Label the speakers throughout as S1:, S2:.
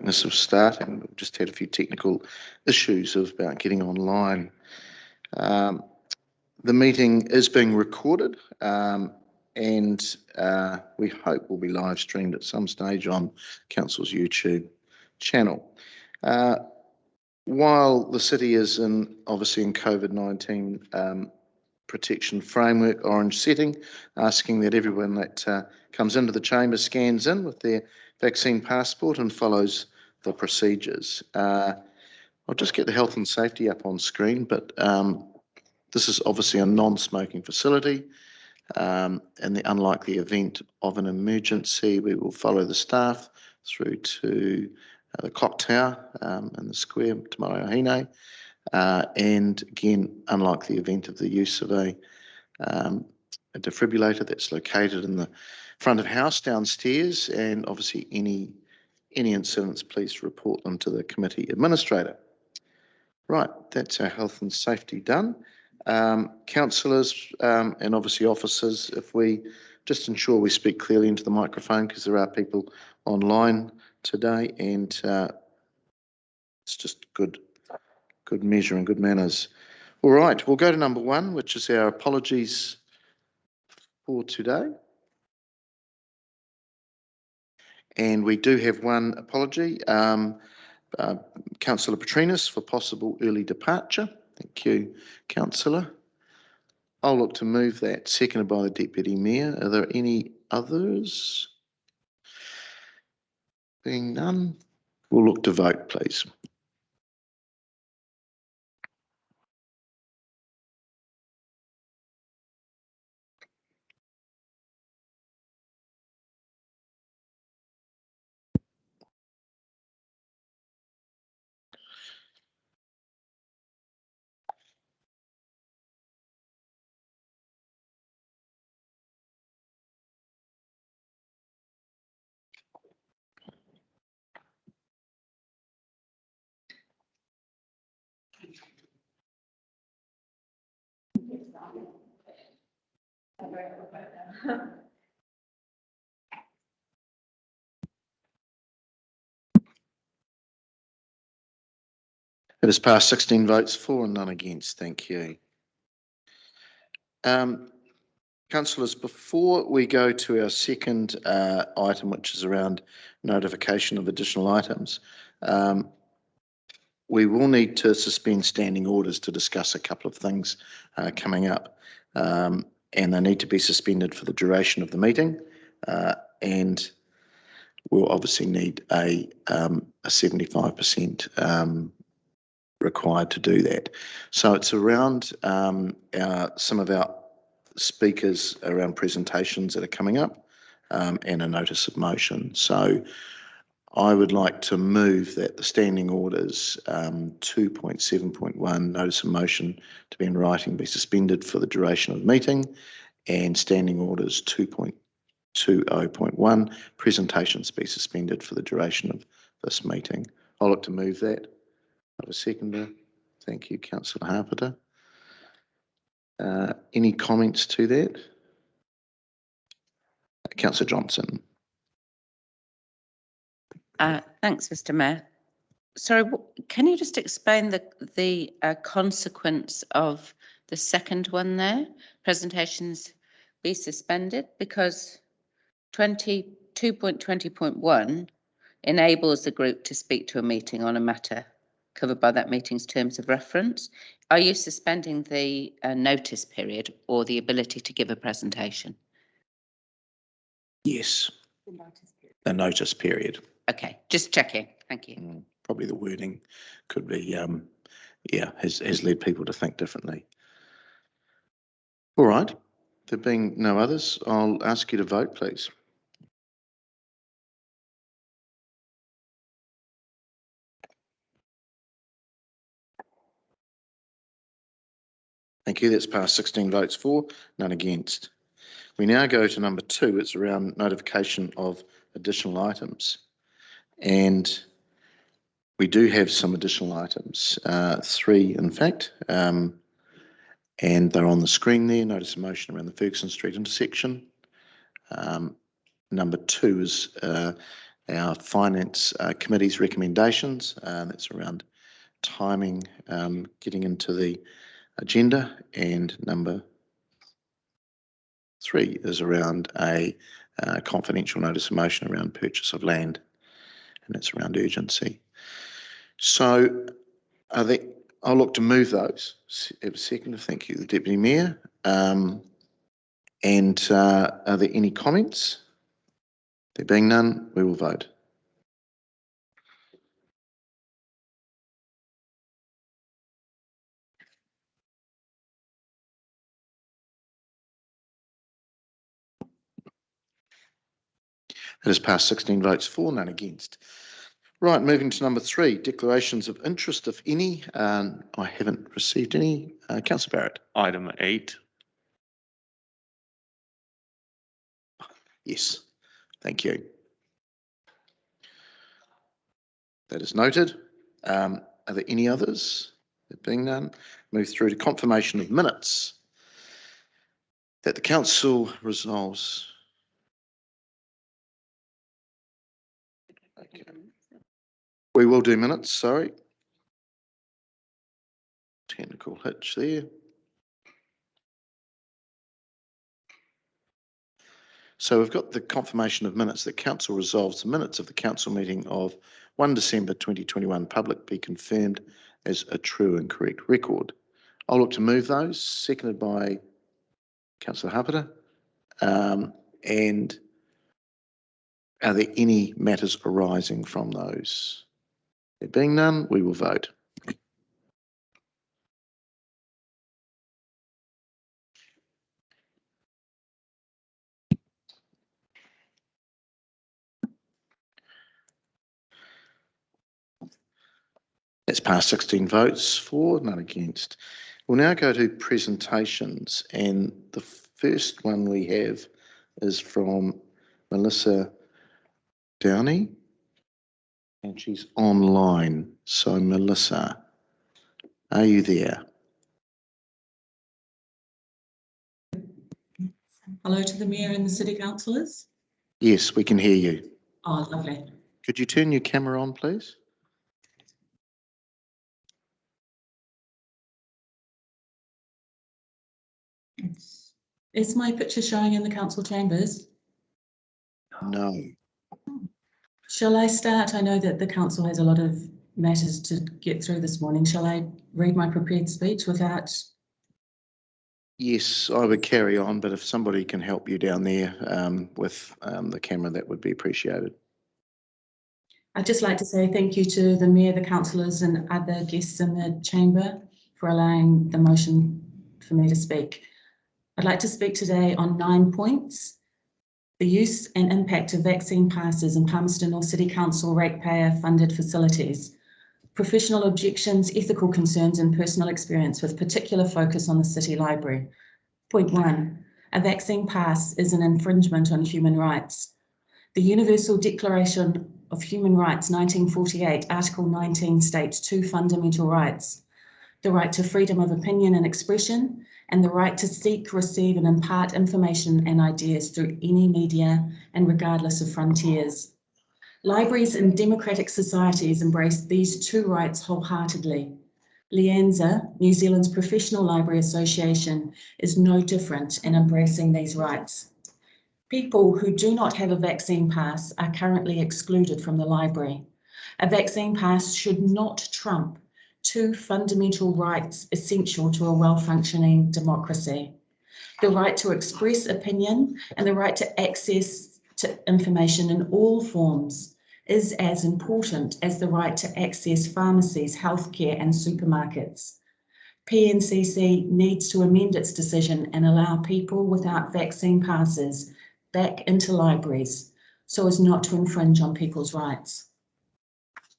S1: this was starting. We've just had a few technical issues about getting online. The meeting is being recorded and we hope will be live streamed at some stage on Council's YouTube channel. While the city is obviously in COVID-19 protection framework orange setting, asking that everyone that comes into the chamber scans in with their vaccine passport and follows the procedures. I'll just get the health and safety up on screen, but this is obviously a non-smoking facility. In the unlikely event of an emergency, we will follow the staff through to the clock tower in the square, Te Marae. And again, unlike the event of the use of a defibrillator, that's located in the front of house downstairs, and obviously any incidents, please report them to the committee administrator. Right, that's our health and safety done. Councillors and obviously officers, if we just ensure we speak clearly into the microphone, because there are people online today, and it's just good measure and good manners. All right, we'll go to number 1, which is our apologies for today. And we do have one apology. Councillor Petrinas for possible early departure. Thank you, Councillor. I'll look to move that, seconded by the Deputy Mayor. Are there any others? Being none, we'll look to vote, please. It has passed 16 votes for and none against. Thank you. Councillors, before we go to our second item, which is around notification of additional items, we will need to suspend standing orders to discuss a couple of things coming up, and they need to be suspended for the duration of the meeting, and we'll obviously need a 75% required to do that. So it's around some of our speakers around presentations that are coming up, and a notice of motion. So I would like to move that the standing orders 2.7.1 notice of motion to be in writing be suspended for the duration of the meeting, and standing orders 2.20.1 presentations be suspended for the duration of this meeting. I'll look to move that. I have a seconder. Thank you, Councillor Harpiter. Any comments to that? Councillor Johnson.
S2: Thanks, Mr. Mayor. Sorry, can you just explain the consequence of the second one there? Presentations be suspended, because 2.20.1 enables the group to speak to a meeting on a matter covered by that meeting's terms of reference. Are you suspending the notice period or the ability to give a presentation?
S1: Yes. The notice period.
S2: Okay, just checking. Thank you.
S1: Probably the wording could be, has led people to think differently. All right. There being no others, I'll ask you to vote, please. Thank you. That's passed 16 votes for, none against. We now go to number 2. It's around notification of additional items. And we do have some additional items, 3 in fact, and they're on the screen there. Notice of motion around the Ferguson Street intersection. Number 2 is our Finance Committee's recommendations. That's around timing, getting into the agenda, and number 3 is around a confidential notice of motion around purchase of land, and it's around urgency. So I'll look to move those. Have a second. Thank you, the Deputy Mayor. And are there any comments? There being none, we will vote. It has passed 16 votes for, none against. Right, moving to number 3, declarations of interest, if any. I haven't received any. Councillor Barrett.
S3: Item 8.
S1: Yes, thank you. That is noted. Are there any others? There being none, move through to confirmation of minutes. That the council resolves. Okay. We will do minutes, sorry. Technical hitch there. So we've got the confirmation of minutes that council resolves the minutes of the council meeting of 1 December 2021 public be confirmed as a true and correct record. I'll look to move those, seconded by Councillor Hapeta. And are there any matters arising from those? There being none, we will vote. That's passed 16 votes for, none against. We'll now go to presentations, and the first one we have is from Melissa Downey, and she's online. So Melissa, are you there?
S4: Hello to the Mayor and the City Councillors.
S1: Yes, we can hear you.
S4: Oh, lovely.
S1: Could you turn your camera on, please?
S4: Is my picture showing in the council chambers?
S1: No.
S4: Shall I start? I know that the council has a lot of matters to get through this morning. Shall I read my prepared speech without?
S1: Yes, I would carry on, but if somebody can help you down there with the camera, that would be appreciated.
S4: I'd just like to say thank you to the Mayor, the councillors and other guests in the chamber for allowing the motion for me to speak. I'd like to speak today on 9 points. The use and impact of vaccine passes in Palmerston North City Council ratepayer funded facilities. Professional objections, ethical concerns and personal experience with particular focus on the City Library. Point 1. A vaccine pass is an infringement on human rights. The Universal Declaration of Human Rights 1948, Article 19 states 2 fundamental rights: the right to freedom of opinion and expression, and the right to seek, receive and impart information and ideas through any media and regardless of frontiers. Libraries in democratic societies embrace these 2 rights wholeheartedly. LIANZA, New Zealand's Professional Library Association, is no different in embracing these rights. People who do not have a vaccine pass are currently excluded from the library. A vaccine pass should not trump 2 fundamental rights essential to a well-functioning democracy: the right to express opinion and the right to access to information in all forms is as important as the right to access pharmacies, healthcare and supermarkets. PNCC needs to amend its decision and allow people without vaccine passes back into libraries so as not to infringe on people's rights.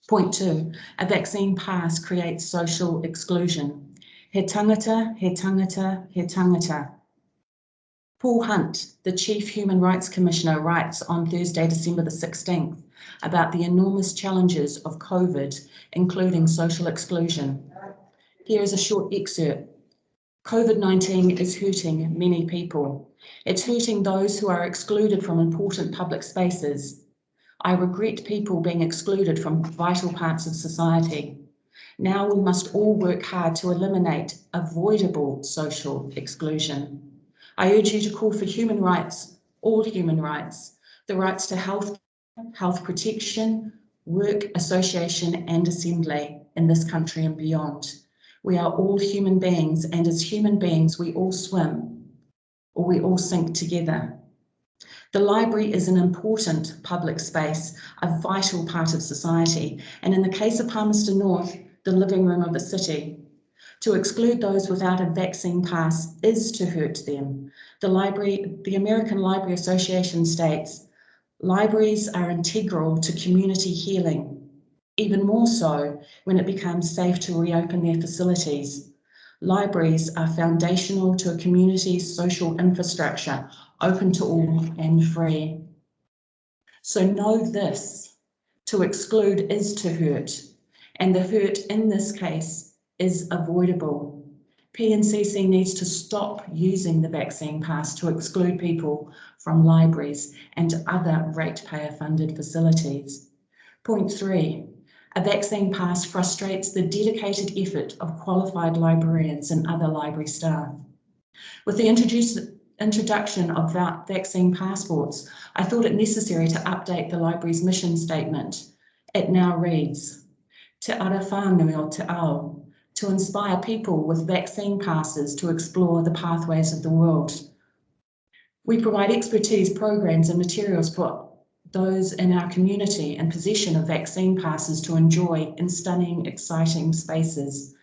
S4: Point 2, a vaccine pass creates social exclusion. He tangata, he tangata, he tangata. Paul Hunt, the Chief Human Rights Commissioner, writes on Thursday, December the 16th, about the enormous challenges of COVID, including social exclusion. Here is a short excerpt. COVID-19 is hurting many people. It's hurting those who are excluded from important public spaces. I regret people being excluded from vital parts of society. Now we must all work hard to eliminate avoidable social exclusion. I urge you to call for human rights, all human rights, the rights to health protection, work, association and assembly in this country and beyond. We are all human beings, and as human beings we all swim or we all sink together. The library is an important public space, a vital part of society, and in the case of Palmerston North, the living room of the city. To exclude those without a vaccine pass is to hurt them. The American Library Association states, libraries are integral to community healing, even more so when it becomes safe to reopen their facilities. Libraries are foundational to a community's social infrastructure, open to all and free. So know this, to exclude is to hurt, and the hurt in this case is avoidable. PNCC needs to stop using the vaccine pass to exclude people from libraries and other ratepayer funded facilities. Point 3. A vaccine pass frustrates the dedicated effort of qualified librarians and other library staff. With the introduction of vaccine passports, I thought it necessary to update the library's mission statement. It now reads, Te ara whānui o te ao, to inspire people with vaccine passes to explore the pathways of the world. We provide expertise, programs and materials for those in our community in possession of vaccine passes to enjoy in stunning, exciting spaces.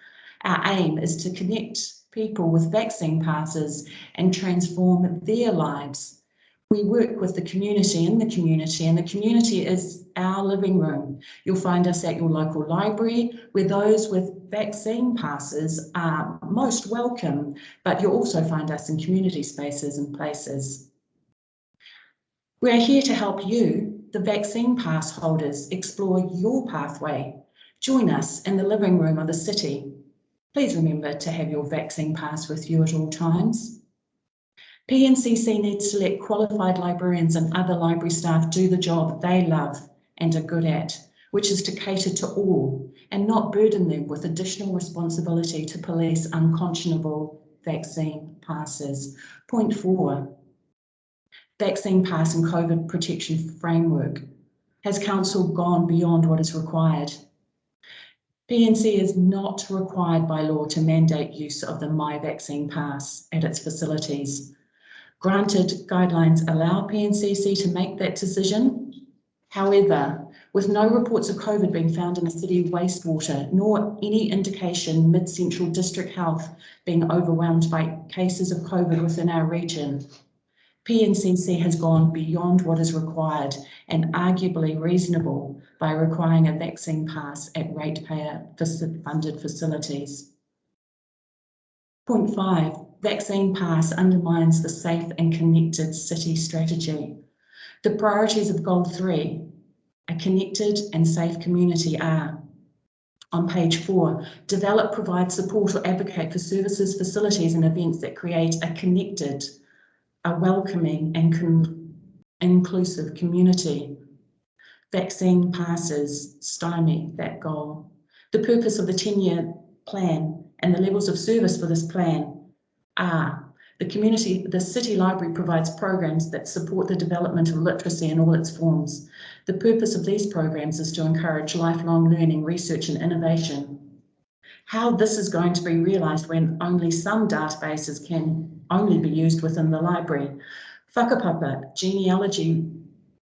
S4: Our aim is to connect people with vaccine passes and transform their lives. We work with the community in the community, and the community is our living room. You'll find us at your local library, where those with vaccine passes are most welcome, but you'll also find us in community spaces and places. We are here to help you, the vaccine pass holders, explore your pathway. Join us in the living room of the city. Please remember to have your vaccine pass with you at all times. PNCC needs to let qualified librarians and other library staff do the job they love and are good at, which is to cater to all and not burden them with additional responsibility to police unconscionable vaccine passes. Point 4. Vaccine pass and COVID protection framework. Has Council gone beyond what is required? PNC is not required by law to mandate use of the My Vaccine Pass at its facilities. Granted, guidelines allow PNCC to make that decision. However, with no reports of COVID being found in the city wastewater, nor any indication Mid-Central District Health being overwhelmed by cases of COVID within our region, PNCC has gone beyond what is required and arguably reasonable by requiring a vaccine pass at ratepayer funded facilities. Point 5, vaccine pass undermines the safe and connected city strategy. The priorities of Goal 3, a connected and safe community, are on page 4, develop, provide support or advocate for services, facilities and events that create a connected, a welcoming and inclusive community. Vaccine passes stymie that goal. The purpose of the 10-year plan and the levels of service for this plan are the City Library provides programs that support the development of literacy in all its forms. The purpose of these programs is to encourage lifelong learning, research and innovation. How this is going to be realised when only some databases can only be used within the library. Whakapapa, genealogy,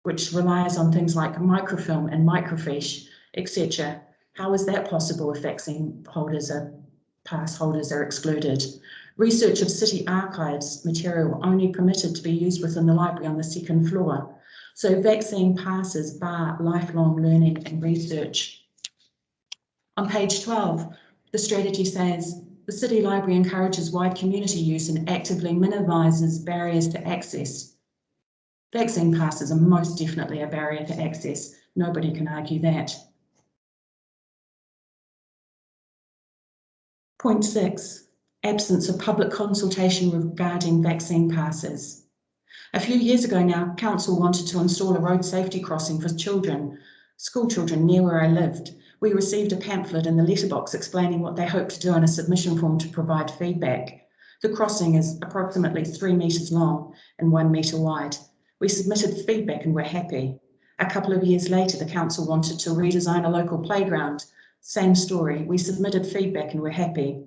S4: which relies on things like microfilm and microfiche, etc. How is that possible if vaccine holders pass holders are excluded? Research of city archives material only permitted to be used within the library on the second floor. So vaccine passes bar lifelong learning and research. On page 12, the strategy says, the City Library encourages wide community use and actively minimises barriers to access. Vaccine passes are most definitely a barrier to access. Nobody can argue that. Point 6, absence of public consultation regarding vaccine passes. A few years ago now, council wanted to install a road safety crossing for children, school children near where I lived. We received a pamphlet in the letterbox explaining what they hoped to do and a submission form to provide feedback. The crossing is approximately 3 metres long and 1 metre wide. We submitted feedback and were happy. A couple of years later, the council wanted to redesign a local playground. Same story. We submitted feedback and were happy.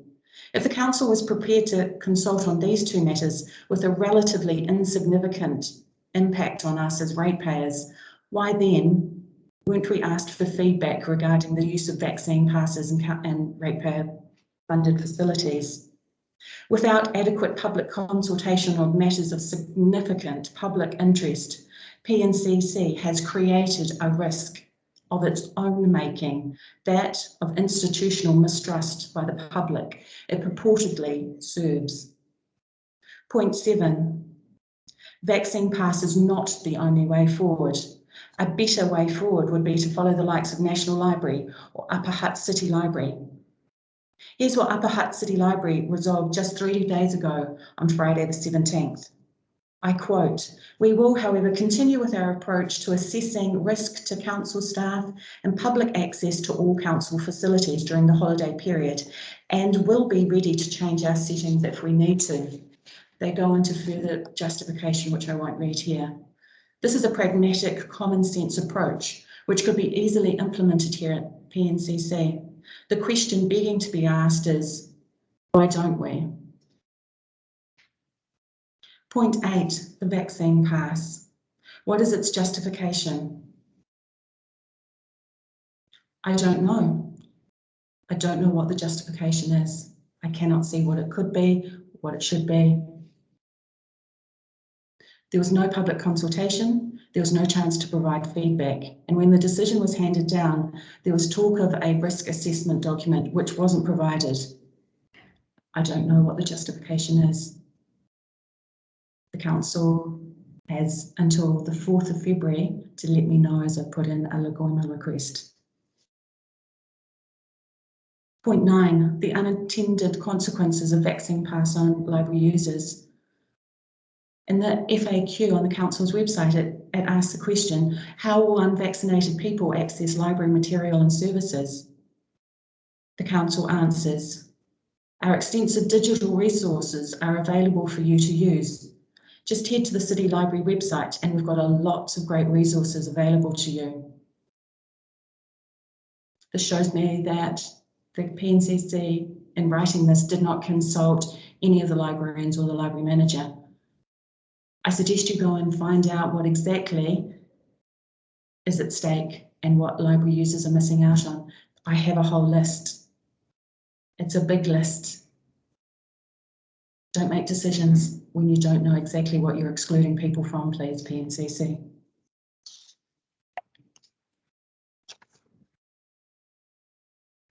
S4: If the council was prepared to consult on these two matters with a relatively insignificant impact on us as ratepayers, why then weren't we asked for feedback regarding the use of vaccine passes and ratepayer-funded facilities? Without adequate public consultation on matters of significant public interest, PNCC has created a risk of its own making, that of institutional mistrust by the public it purportedly serves. Point 7, vaccine pass is not the only way forward. A better way forward would be to follow the likes of National Library or Upper Hutt City Library. Here's what Upper Hutt City Library resolved just 3 days ago on Friday the 17th. I quote, "We will, however, continue with our approach to assessing risk to council staff and public access to all council facilities during the holiday period, and will be ready to change our settings if we need to." They go into further justification, which I won't read here. This is a pragmatic, common sense approach, which could be easily implemented here at PNCC. The question begging to be asked is, why don't we? Point 8, the vaccine pass. What is its justification? I don't know. I don't know what the justification is. I cannot see what it could be, what it should be. There was no public consultation, there was no chance to provide feedback, and when the decision was handed down, there was talk of a risk assessment document which wasn't provided. I don't know what the justification is. The council has until the 4th of February to let me know as I put in a Lagoima request. Point 9, the unintended consequences of vaccine pass on library users. In the FAQ on the council's website, it asks the question, how will unvaccinated people access library material and services? The council answers, our extensive digital resources are available for you to use. Just head to the City Library website and we've got lots of great resources available to you. This shows me that the PNCC, in writing this, did not consult any of the librarians or the library manager. I suggest you go and find out what exactly is at stake and what library users are missing out on. I have a whole list. It's a big list. Don't make decisions when you don't know exactly what you're excluding people from, please, PNCC.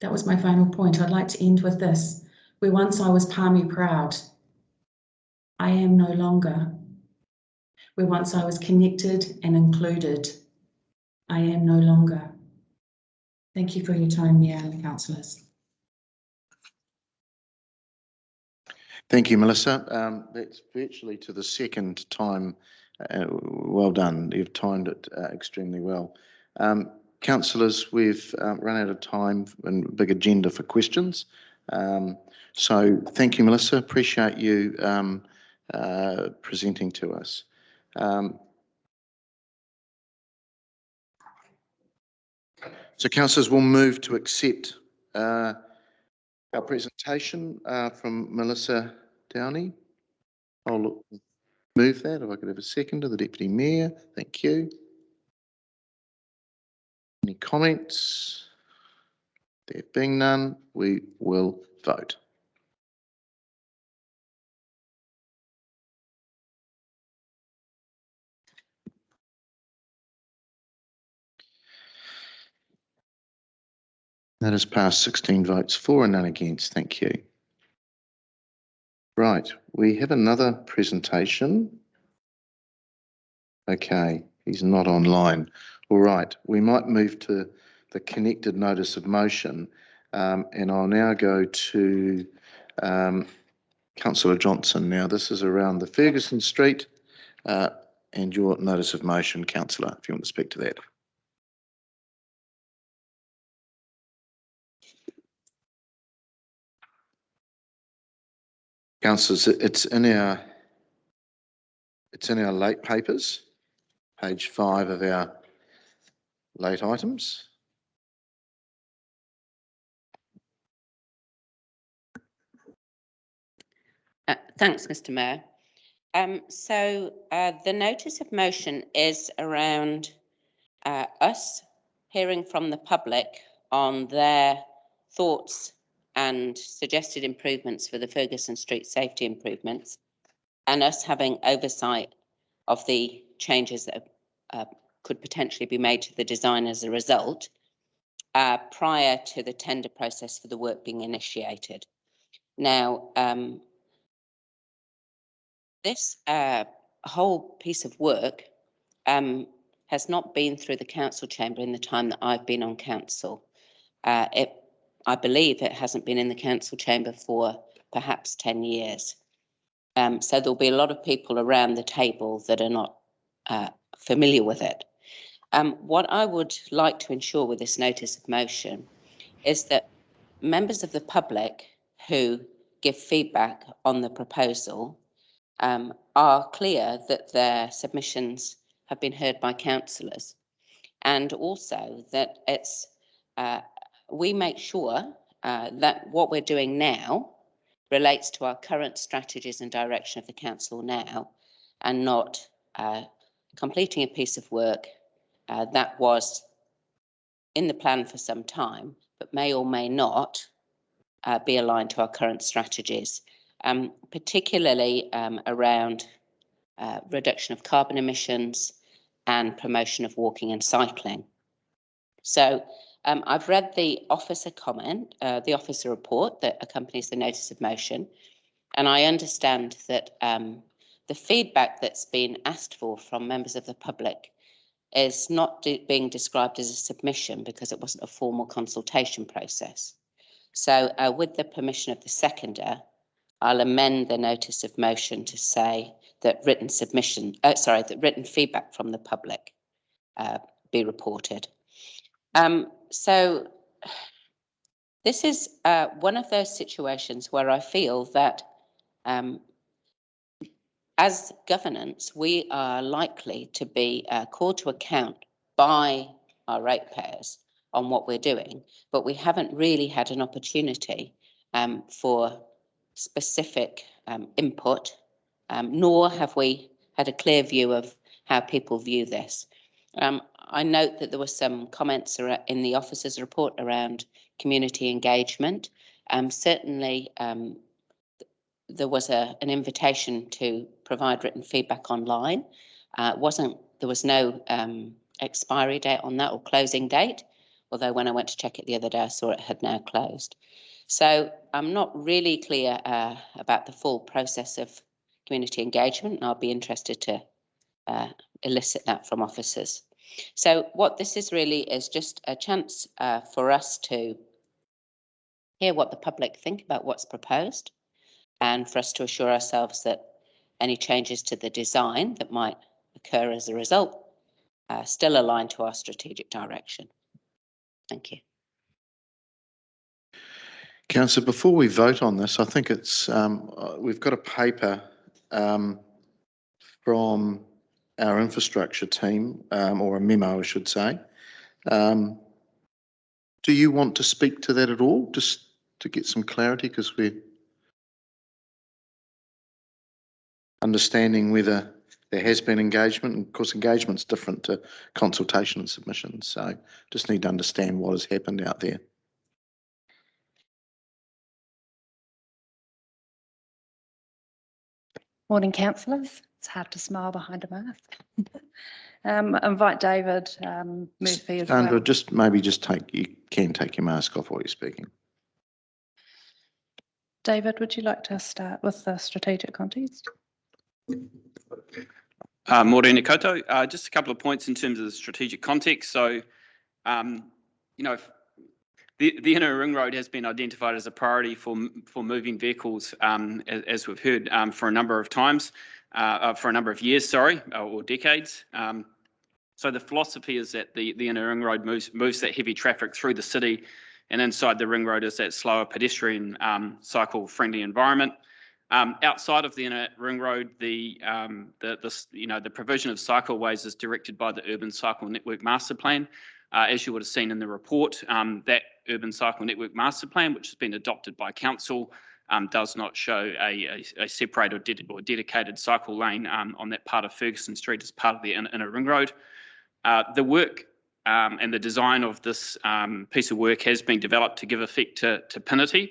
S4: That was my final point. I'd like to end with this. Where once I was palmy proud, I am no longer. Where once I was connected and included, I am no longer. Thank you for your time, Mayor and the councillors.
S1: Thank you, Melissa. That's virtually to the second time. Well done. You've timed it extremely well. Councillors, we've run out of time and big agenda for questions. So thank you, Melissa. Appreciate you presenting to us. So councillors, we'll move to accept our presentation from Melissa Downey. I'll move that, if I could have a second, to the Deputy Mayor. Thank you. Any comments? There being none, we will vote. That has passed 16 votes for and none against. Thank you. Right, we have another presentation. Okay, he's not online. All right, we might move to the connected notice of motion, and I'll now go to Councillor Johnson. Now, this is around the Ferguson Street and your notice of motion, councillor, if you want to speak to that. Councillors, it's in our late papers, page 5 of our late items.
S2: Thanks, Mr. Mayor. The notice of motion is around us hearing from the public on their thoughts and suggested improvements for the Ferguson Street safety improvements, and us having oversight of the changes that could potentially be made to the design as a result, prior to the tender process for the work being initiated. Now, this whole piece of work has not been through the council chamber in the time that I've been on council. I believe it hasn't been in the council chamber for perhaps 10 years. So there'll be a lot of people around the table that are not familiar with it. What I would like to ensure with this notice of motion is that members of the public who give feedback on the proposal are clear that their submissions have been heard by councillors, and also that it's we make sure that what we're doing now relates to our current strategies and direction of the council now, and not completing a piece of work that was in the plan for some time, but may or may not be aligned to our current strategies, particularly around reduction of carbon emissions and promotion of walking and cycling. So I've read the officer comment, the officer report that accompanies the notice of motion, and I understand that the feedback that's been asked for from members of the public is not being described as a submission because it wasn't a formal consultation process. So with the permission of the seconder, I'll amend the notice of motion to say that written feedback from the public be reported. So this is one of those situations where I feel that as governance, we are likely to be called to account by our ratepayers on what we're doing, but we haven't really had an opportunity for specific input, nor have we had a clear view of how people view this. I note that there were some comments in the officer's report around community engagement. Certainly, there was an invitation to provide written feedback online. There was no expiry date on that or closing date, although when I went to check it the other day, I saw it had now closed. So I'm not really clear about the full process of community engagement, and I'll be interested to elicit that from officers. So what this is really is just a chance for us to hear what the public think about what's proposed, and for us to assure ourselves that any changes to the design that might occur as a result still align to our strategic direction. Thank you.
S1: Councillor, before we vote on this, I think it's we've got a paper from our infrastructure team, or a memo, I should say. Do you want to speak to that at all, just to get some clarity, because we're understanding whether there has been engagement, and of course engagement's different to consultation and submissions, so just need to understand what has happened out there.
S3: Morning, councillors. It's hard to smile behind a mask. Invite David Murphy as
S1: Sandra,
S3: well.
S1: you can take your mask off while you're speaking.
S3: David, would you like to start with the strategic context?
S5: Morena koutou. Just a couple of points in terms of the strategic context. So, the inner ring road has been identified as a priority for moving vehicles, as we've heard for a number of times. for a number of years, sorry, or decades. So the philosophy is that the inner ring road moves that heavy traffic through the city, and inside the ring road is that slower pedestrian, cycle-friendly environment. Outside of the inner ring road, the provision of cycleways is directed by the Urban Cycle Network Master Plan. As you would have seen in the report, that Urban Cycle Network Master Plan, which has been adopted by Council, does not show a separate or dedicated cycle lane on that part of Ferguson Street as part of the inner ring road. The work and the design of this piece of work has been developed to give effect to Pinity,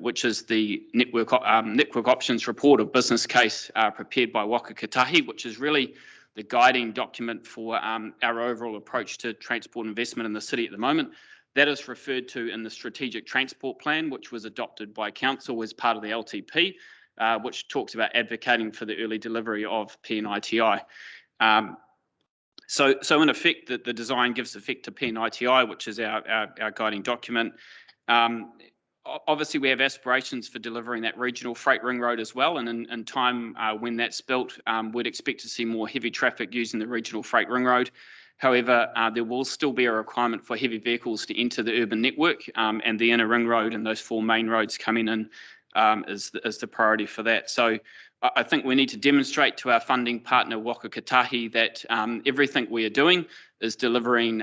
S5: which is the network options report or business case prepared by Waka Kotahi, which is really the guiding document for our overall approach to transport investment in the city at the moment. That is referred to in the Strategic Transport Plan, which was adopted by Council as part of the LTP, which talks about advocating for the early delivery of PNITI. So in effect, the design gives effect to PNITI, which is our guiding document. Obviously, we have aspirations for delivering that regional freight ring road as well, and in time when that's built, we'd expect to see more heavy traffic using the regional freight ring road. However, there will still be a requirement for heavy vehicles to enter the urban network, and the inner ring road and those 4 main roads coming in is the priority for that. So I think we need to demonstrate to our funding partner Waka Kotahi that everything we are doing is delivering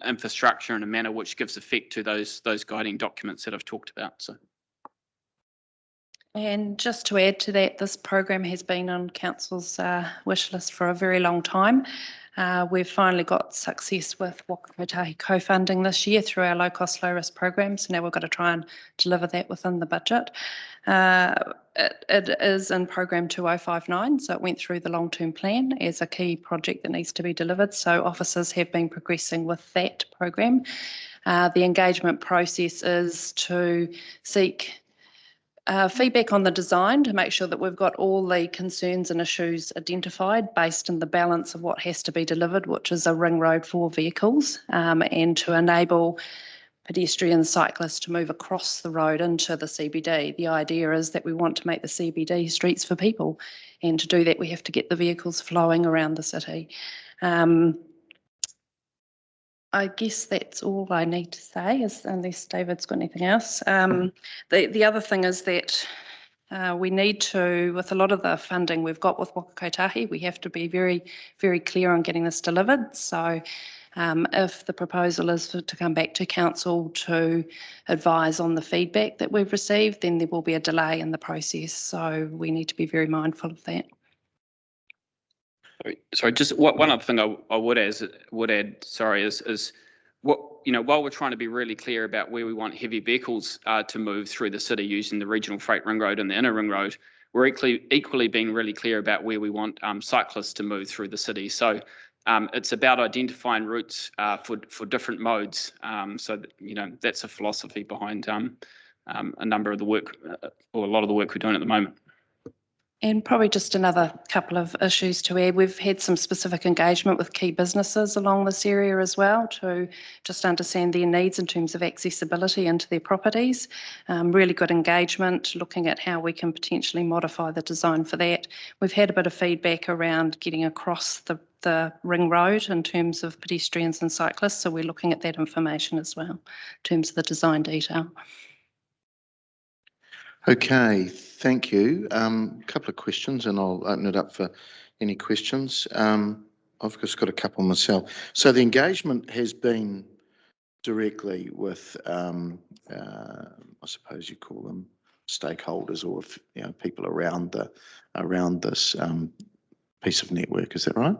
S5: infrastructure in a manner which gives effect to those guiding documents that I've talked about. So.
S3: And just to add to that, this program has been on Council's wish list for a very long time. We've finally got success with Waka Kotahi co-funding this year through our low cost, low risk program. So now we've got to try and deliver that within the budget. It is in program 2059, so it went through the long-term plan as a key project that needs to be delivered. So officers have been progressing with that program. The engagement process is to seek feedback on the design to make sure that we've got all the concerns and issues identified based on the balance of what has to be delivered, which is a ring road for vehicles, and to enable pedestrians, cyclists to move across the road into the CBD. The idea is that we want to make the CBD streets for people, and to do that we have to get the vehicles flowing around the city. I guess that's all I need to say, unless David's got anything else. The other thing is that we need to, with a lot of the funding we've got with Waka Kotahi, we have to be very, very clear on getting this delivered. So if the proposal is to come back to Council to advise on the feedback that we've received, then there will be a delay in the process. So we need to be very mindful of that.
S5: Sorry, just one other thing I would add, is what, while we're trying to be really clear about where we want heavy vehicles to move through the city using the regional freight ring road and the inner ring road, we're equally being really clear about where we want cyclists to move through the city. So it's about identifying routes for different modes. So that, that's a philosophy behind a number of the work, or a lot of the work we're doing at the moment.
S3: And probably just another couple of issues to add. We've had some specific engagement with key businesses along this area as well to just understand their needs in terms of accessibility into their properties. Really good engagement, looking at how we can potentially modify the design for that. We've had a bit of feedback around getting across the ring road in terms of pedestrians and cyclists, so we're looking at that information as well in terms of the design detail.
S1: Okay, thank you. A couple of questions, and I'll open it up for any questions. I've just got a couple myself. So the engagement has been directly with, I suppose you call them stakeholders, or people around this piece of network. Is that right?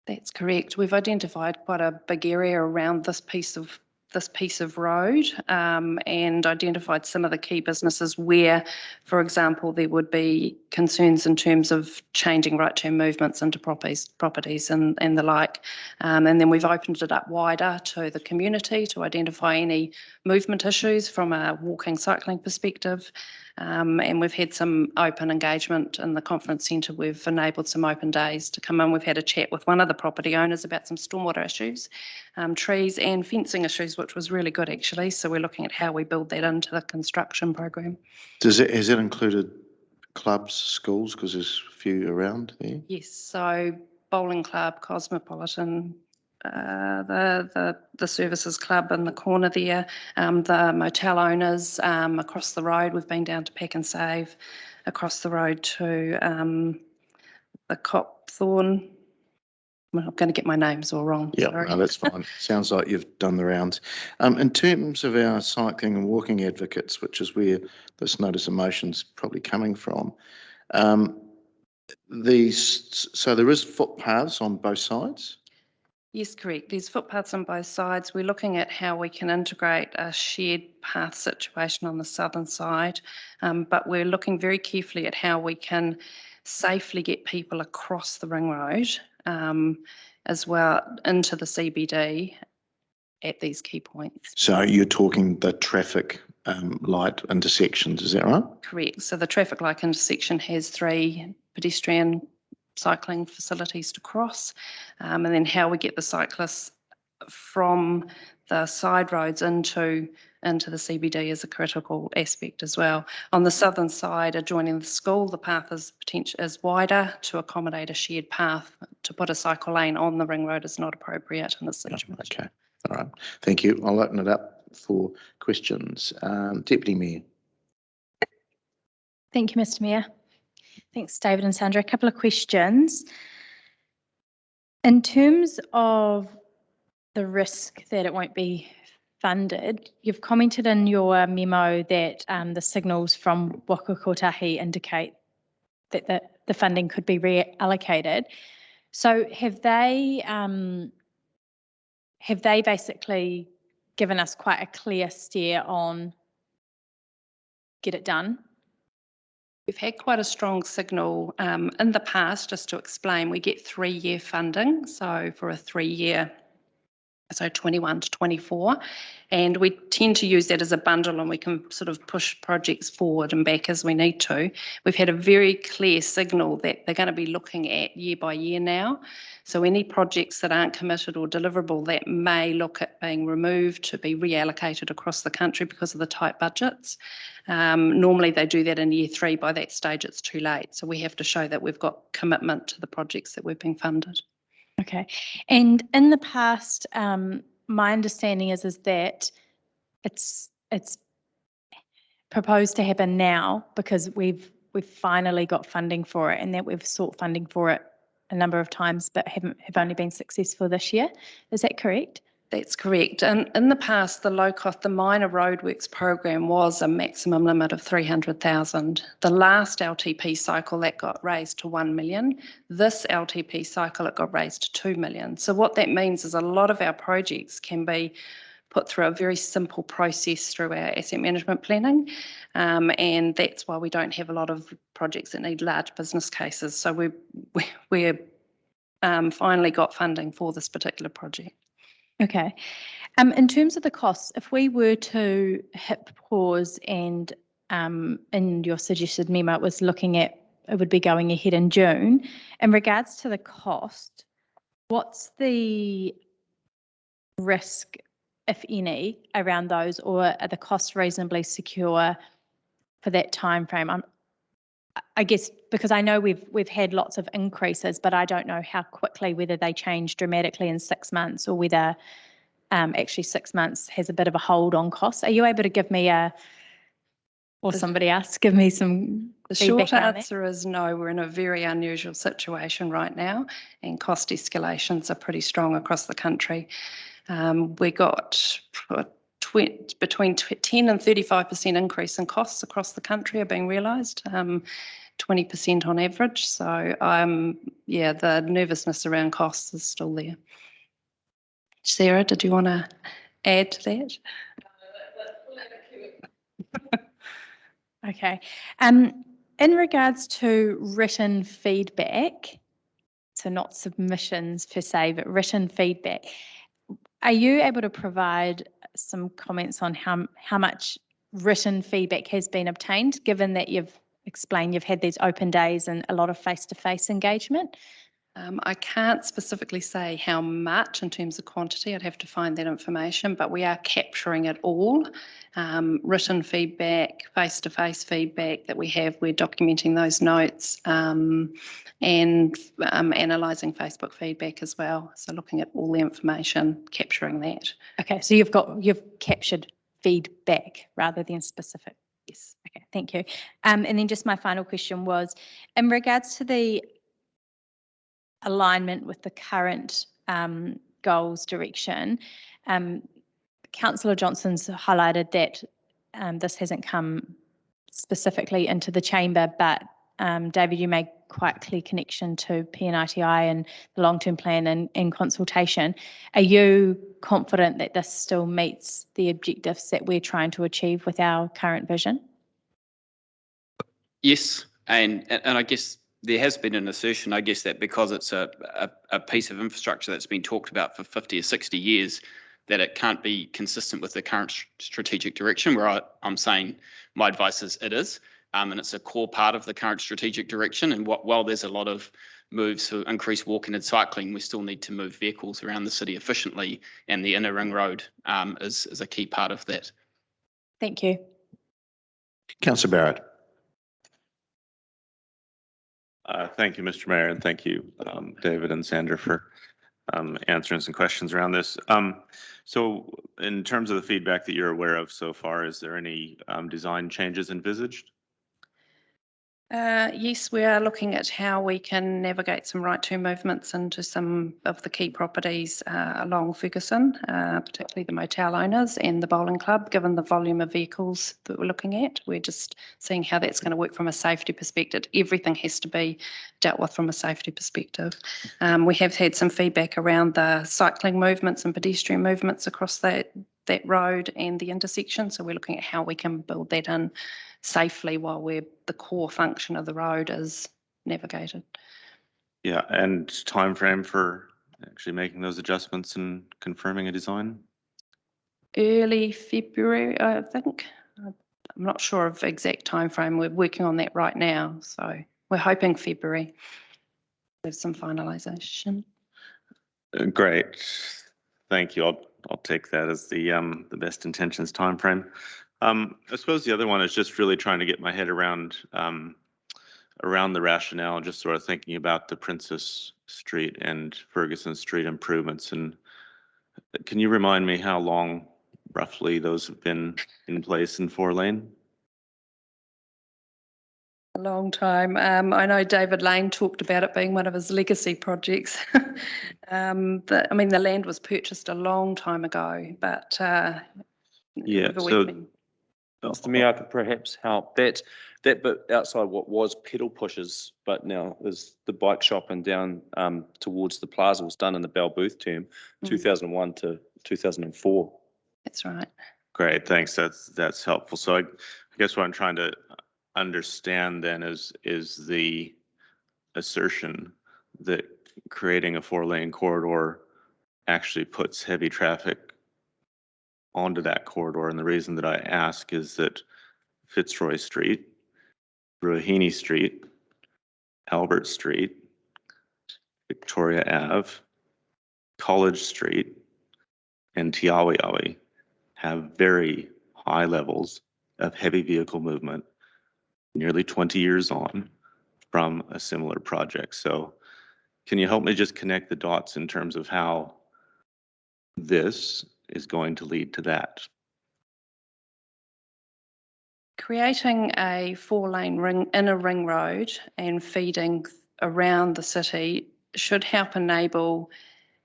S3: That's correct. We've identified quite a big area around this piece of road, and identified some of the key businesses where, for example, there would be concerns in terms of changing right-turn movements into properties and the like. And then we've opened it up wider to the community to identify any movement issues from a walking, cycling perspective. And we've had some open engagement in the conference centre. We've enabled some open days to come in. We've had a chat with one of the property owners about some stormwater issues, trees and fencing issues, which was really good actually. So we're looking at how we build that into the construction program.
S1: Has it included clubs, schools, because there's a few around there?
S3: Yes, so bowling club, Cosmopolitan, the services club in the corner there, the motel owners across the road. We've been down to Pack and Save, across the road to the Copthorne. I'm going to get my names all wrong.
S1: Yeah,
S3: sorry.
S1: no, that's fine. Sounds like you've done the rounds. In terms of our cycling and walking advocates, which is where this notice of motion's probably coming from, so there is footpaths on both sides?
S3: Yes, correct. There's footpaths on both sides. We're looking at how we can integrate a shared path situation on the southern side, but we're looking very carefully at how we can safely get people across the ring road as well into the CBD at these key points.
S1: So you're talking the traffic light intersections, is that right?
S3: Correct. So the traffic light intersection has 3 pedestrian cycling facilities to cross, and then how we get the cyclists from the side roads into the CBD is a critical aspect as well. On the southern side, adjoining the school, the path is wider to accommodate a shared path. To put a cycle lane on the ring road is not appropriate in this situation.
S1: Okay, all right. Thank you. I'll open it up for questions. Deputy Mayor.
S6: Thank you, Mr. Mayor. Thanks, David and Sandra. A couple of questions. In terms of the risk that it won't be funded, you've commented in your memo that the signals from Waka Kotahi indicate that the funding could be reallocated. So have they basically given us quite a clear steer on get it done?
S3: We've had quite a strong signal in the past, just to explain, we get 3-year funding. So for a 3-year, so 21 to 24, and we tend to use that as a bundle and we can sort of push projects forward and back as we need to. We've had a very clear signal that they're going to be looking at year by year now. So any projects that aren't committed or deliverable that may look at being removed to be reallocated across the country because of the tight budgets. Normally they do that in year 3. By that stage it's too late. So we have to show that we've got commitment to the projects that we've been funded.
S6: Okay. And in the past, my understanding is that it's proposed to happen now because we've finally got funding for it, and that we've sought funding for it a number of times but have only been successful this year. Is that correct?
S3: That's correct. And in the past, the minor roadworks program was a maximum limit of 300,000. The last LTP cycle that got raised to 1 million. This LTP cycle it got raised to 2 million. So what that means is a lot of our projects can be put through a very simple process through our asset management planning, and that's why we don't have a lot of projects that need large business cases. So we're finally got funding for this particular project.
S6: Okay. In terms of the costs, if we were to hit pause and in your suggested memo, it was looking at it would be going ahead in June. In regards to the cost, what's the risk, if any, around those, or are the costs reasonably secure for that time frame? I guess because I know we've had lots of increases, but I don't know how quickly, whether they change dramatically in 6 months or whether actually 6 months has a bit of a hold on costs. Are you able to give me or somebody else give me some
S3: The
S6: feedback
S3: short
S6: on that?
S3: answer is no. We're in a very unusual situation right now, and cost escalations are pretty strong across the country. We got between 10 and 35% increase in costs across the country are being realised, 20% on average. So yeah, the nervousness around costs is still there. Sarah, did you want to add to that?
S6: Okay. In regards to written feedback, so not submissions per se, but written feedback, are you able to provide some comments on how much written feedback has been obtained, given that you've explained you've had these open days and a lot of face-to-face engagement?
S3: I can't specifically say how much in terms of quantity. I'd have to find that information, but we are capturing it all. Written feedback, face-to-face feedback that we have, we're documenting those notes and analysing Facebook feedback as well. So looking at all the information, capturing that.
S6: Okay, so you've captured feedback rather than specific. Yes. Okay, thank you. And then just my final question was, in regards to the alignment with the current goals direction, Councillor Johnson's highlighted that this hasn't come specifically into the chamber, but David, you made quite clear connection to PNITI and the long-term plan and consultation. Are you confident that this still meets the objectives that we're trying to achieve with our current vision?
S5: Yes, and I guess there has been an assertion, I guess, that because it's a piece of infrastructure that's been talked about for 50 or 60 years, that it can't be consistent with the current strategic direction, where I'm saying my advice is it is, and it's a core part of the current strategic direction. And while there's a lot of moves to increase walking and cycling, we still need to move vehicles around the city efficiently, and the inner ring road is a key part of that.
S6: Thank you.
S1: Councillor Barrett.
S7: Thank you, Mr. Mayor, and thank you, David and Sandra, for answering some questions around this. So in terms of the feedback that you're aware of so far, is there any design changes envisaged?
S3: Yes, we are looking at how we can navigate some right turn movements into some of the key properties along Ferguson, particularly the motel owners and the bowling club, given the volume of vehicles that we're looking at. We're just seeing how that's going to work from a safety perspective. Everything has to be dealt with from a safety perspective. We have had some feedback around the cycling movements and pedestrian movements across that road and the intersection. So we're looking at how we can build that in safely while the core function of the road is navigated.
S7: Yeah, and time frame for actually making those adjustments and confirming a design?
S3: Early February, I think. I'm not sure of exact time frame. We're working on that right now, so we're hoping February. There's some finalisation.
S7: Great, thank you. I'll take that as the best intentions time frame. I suppose the other one is just really trying to get my head around the rationale, just sort of thinking about the Princess Street and Ferguson Street improvements. And can you remind me how long roughly those have been in place in 4-lane?
S3: A long time. I know David Lane talked about it being one of his legacy projects. I mean, the land was purchased a long time ago, but
S7: Yeah, so
S8: Mr. Mayor, I could perhaps help. That bit outside what was pedal pushers, but now is the bike shop and down towards the plaza was done in the Bell Booth term, 2001 to 2004.
S3: That's right.
S7: Great, thanks. That's helpful. So I guess what I'm trying to understand then is the assertion that creating a 4-lane corridor actually puts heavy traffic onto that corridor. And the reason that I ask is that Fitzroy Street, Ruahine Street, Albert Street, Victoria Ave, College Street, and Tiawiawi have very high levels of heavy vehicle movement nearly 20 years on from a similar project. So can you help me just connect the dots in terms of how this is going to lead to that?
S3: Creating a 4-lane inner ring road and feeding around the city should help enable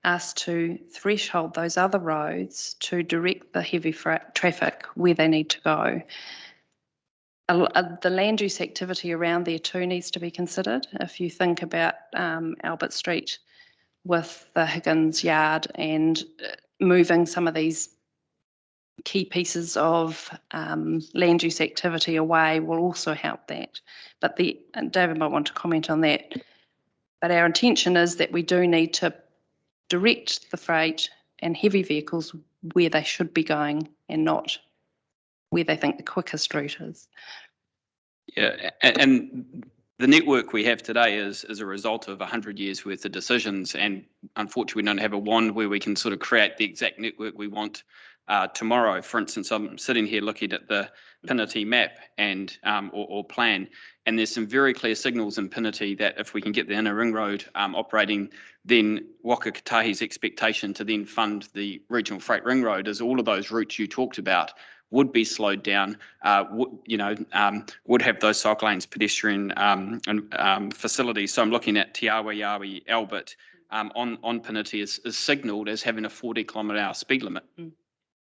S3: us to threshold those other roads to direct the heavy traffic where they need to go. The land use activity around there too needs to be considered. If you think about Albert Street with the Higgins Yard and moving some of these key pieces of land use activity away will also help that. But and David might want to comment on that. But our intention is that we do need to direct the freight and heavy vehicles where they should be going and not where they think the quickest route is.
S5: Yeah, and the network we have today is a result of 100 years worth of decisions, and unfortunately we don't have a wand where we can sort of create the exact network we want tomorrow. For instance, I'm sitting here looking at the Pinati map and or plan, and there's some very clear signals in Pinati that if we can get the inner ring road operating, then Waka Kotahi's expectation to then fund the regional freight ring road is all of those routes you talked about would be slowed down, would have those cycle lanes, pedestrian facilities. So I'm looking at Te Awa, Yawi, Albert on Pinati is signalled as having a 40 km/h speed limit.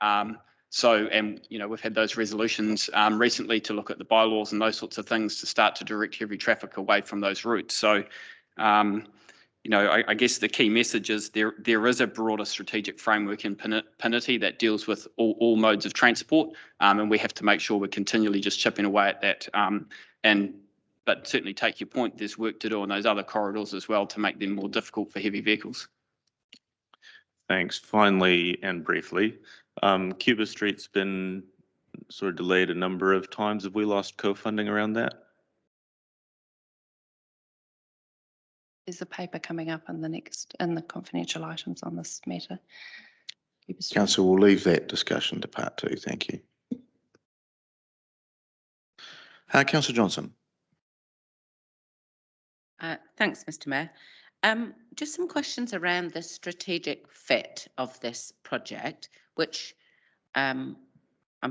S5: And we've had those resolutions recently to look at the bylaws and those sorts of things to start to direct heavy traffic away from those routes. So, I guess the key message is there is a broader strategic framework in Pinati that deals with all modes of transport, and we have to make sure we're continually just chipping away at that. But certainly take your point, there's work to do on those other corridors as well to make them more difficult for heavy vehicles.
S7: Thanks. Finally and briefly, Cuba Street's been sort of delayed a number of times. Have we lost co-funding around that?
S3: There's a paper coming up in the confidential items on this matter.
S1: Council, will leave that discussion to part 2. Thank you. Councillor Johnson.
S2: Thanks, Mr. Mayor. Just some questions around the strategic fit of this project, which I'm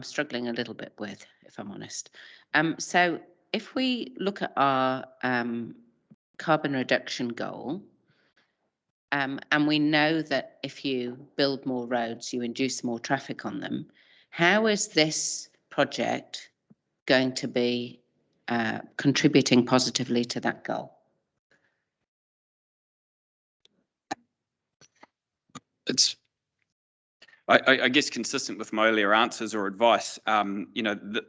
S2: struggling a little bit with, if I'm honest. So if we look at our carbon reduction goal, and we know that if you build more roads, you induce more traffic on them, how is this project going to be contributing positively to that goal?
S5: It's, I guess, consistent with my earlier answers or advice.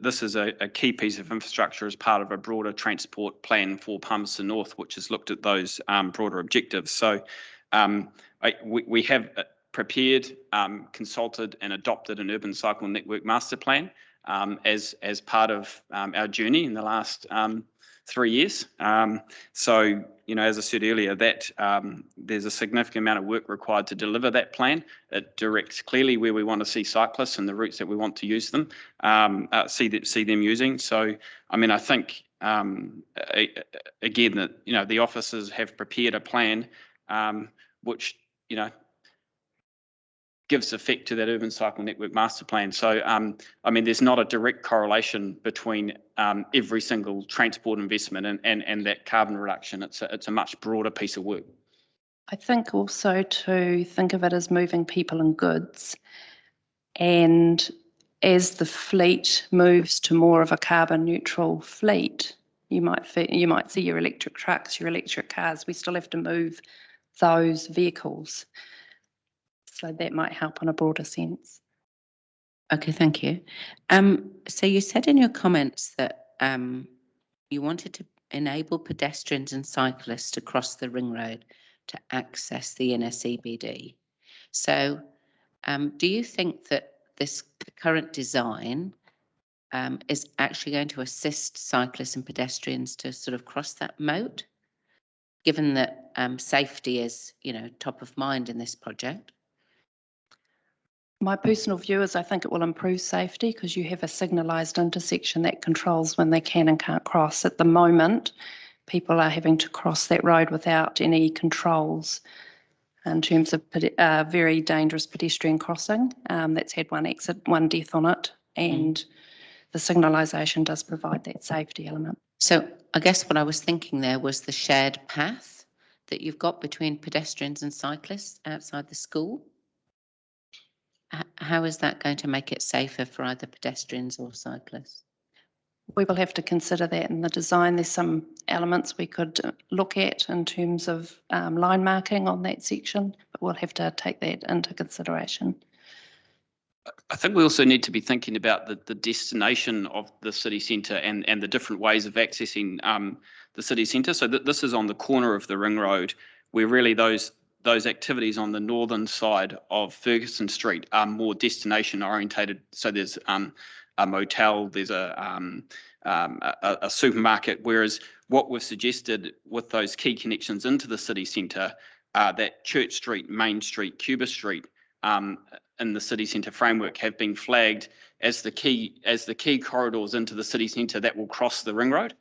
S5: This is a key piece of infrastructure as part of a broader transport plan for Palmerston North, which has looked at those broader objectives. So we have prepared, consulted and adopted an urban cycle network master plan as part of our journey in the last 3 years. So, as I said earlier, that there's a significant amount of work required to deliver that plan. It directs clearly where we want to see cyclists and the routes that we want to use them, see them using. So, I think, again, that, the officers have prepared a plan which, gives effect to that urban cycle network master plan. So, there's not a direct correlation between every single transport investment and that carbon reduction. It's a much broader piece of work.
S3: I think also to think of it as moving people and goods, and as the fleet moves to more of a carbon neutral fleet, you might see your electric trucks, your electric cars. We still have to move those vehicles. So that might help in a broader sense.
S2: Okay, thank you. So you said in your comments that you wanted to enable pedestrians and cyclists to cross the ring road to access the inner CBD. So do you think that this current design is actually going to assist cyclists and pedestrians to sort of cross that moat, given that safety is, top of mind in this project?
S3: My personal view is I think it will improve safety because you have a signalised intersection that controls when they can and can't cross. At the moment, people are having to cross that road without any controls in terms of very dangerous pedestrian crossing. That's had one death on it, and the signalisation does provide that safety element.
S2: So I guess what I was thinking there was the shared path that you've got between pedestrians and cyclists outside the school. How is that going to make it safer for either pedestrians or cyclists?
S3: We will have to consider that in the design. There's some elements we could look at in terms of line marking on that section, but we'll have to take that into consideration.
S5: I think we also need to be thinking about the destination of the city centre and the different ways of accessing the city centre. So this is on the corner of the ring road, where really those activities on the northern side of Ferguson Street are more destination orientated. So there's a motel, there's a a supermarket, whereas what we've suggested with those key connections into the city centre, that Church Street, Main Street, Cuba Street, in the city centre framework have been flagged as the key corridors into the city centre that will cross the ring road.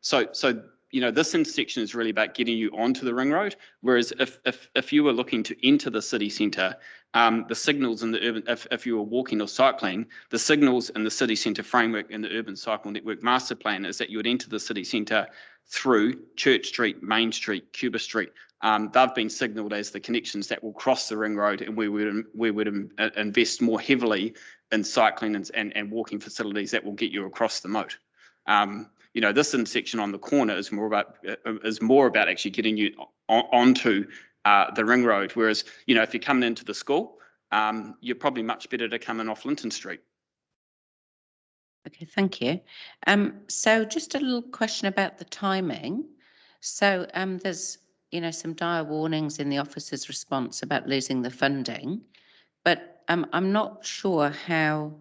S5: So this intersection is really about getting you onto the ring road. Whereas if you were looking to enter the city centre, the signals in the urban, if you were walking or cycling, the signals in the city centre framework and the urban cycle network master plan is that you would enter the city centre through Church Street, Main Street, Cuba Street. They've been signalled as the connections that will cross the ring road, and we would invest more heavily in cycling and walking facilities that will get you across the moat. This intersection on the corner is more about actually getting you onto the ring road. Whereas, if you're coming into the school, you're probably much better to come in off Linton Street.
S2: Okay, thank you. So just a little question about the timing. So there's some dire warnings in the officer's response about losing the funding, but I'm not sure how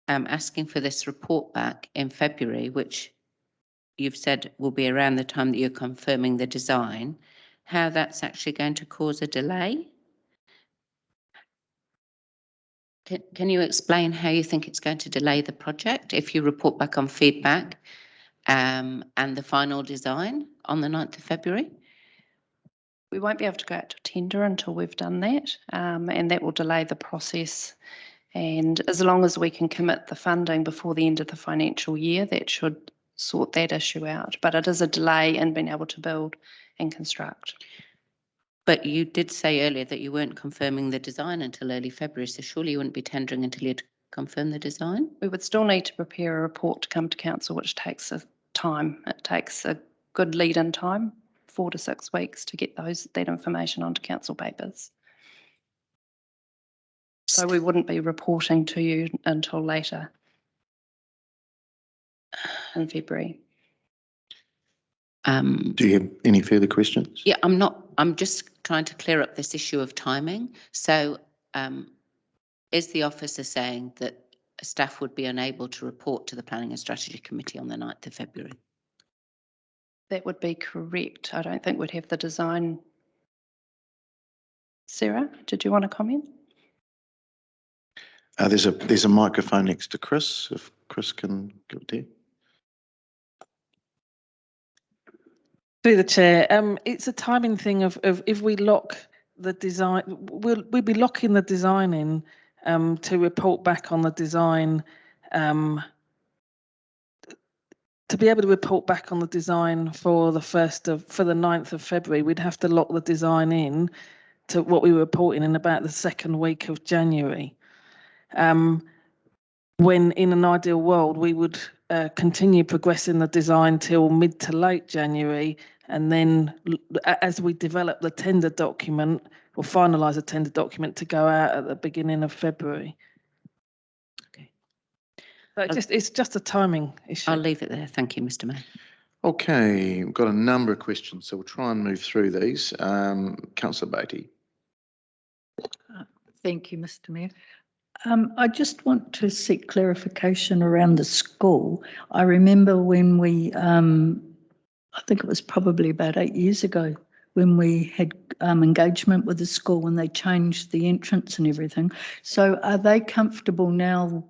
S2: asking for this report back in February, which you've said will be around the time that you're confirming the design, how that's actually going to cause a delay. Can you explain how you think it's going to delay the project if you report back on feedback and the final design on the 9th of February?
S3: We won't be able to go out to tender until we've done that, and that will delay the process. And as long as we can commit the funding before the end of the financial year, that should sort that issue out. But it is a delay in being able to build and construct.
S2: But you did say earlier that you weren't confirming the design until early February, so surely you wouldn't be tendering until you'd confirm the design?
S3: We would still need to prepare a report to come to council, which takes time. It takes a good lead-in time, 4 to 6 weeks, to get that information onto council papers. So we wouldn't be reporting to you until later in February.
S1: Do you have any further questions?
S2: Yeah, I'm just trying to clear up this issue of timing. So is the officer saying that staff would be unable to report to the Planning and Strategy Committee on the 9th of February?
S3: That would be correct. I don't think we'd have the design. Sarah, did you want to comment?
S1: There's a microphone next to Chris, if Chris can give it to you.
S9: Through the chair, it's a timing thing of if we lock the design, we'll be locking the design in to report back on the design. To be able to report back on the design for the 9th of February, we'd have to lock the design in to what we were reporting in about the second week of January. When in an ideal world, we would continue progressing the design till mid to late January, and then as we develop the tender document or finalise a tender document to go out at the beginning of February.
S2: Okay.
S9: But it's just a timing issue.
S2: I'll leave it there. Thank you, Mr. Mayor.
S1: Okay, we've got a number of questions, so we'll try and move through these. Councillor Beattie.
S10: Thank you, Mr. Mayor. I just want to seek clarification around the school. I remember when we, I think it was probably about 8 years ago, when we had engagement with the school when they changed the entrance and everything. So are they comfortable now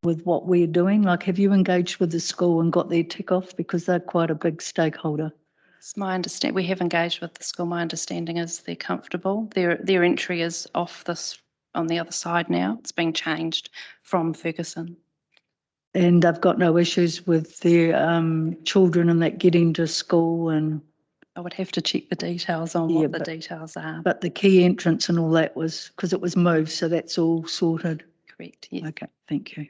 S10: with what we're doing? Like, have you engaged with the school and got their tick off? Because they're quite a big stakeholder.
S3: It's my understanding. We have engaged with the school. My understanding is they're comfortable. Their entry is off this on the other side now. It's being changed from Ferguson.
S10: And I've got no issues with their children and that getting to school, and
S3: I would have to check the details on what the details are.
S10: But the key entrance and all that was, because it was moved, so that's all sorted.
S3: Correct, yes.
S10: Okay, thank you.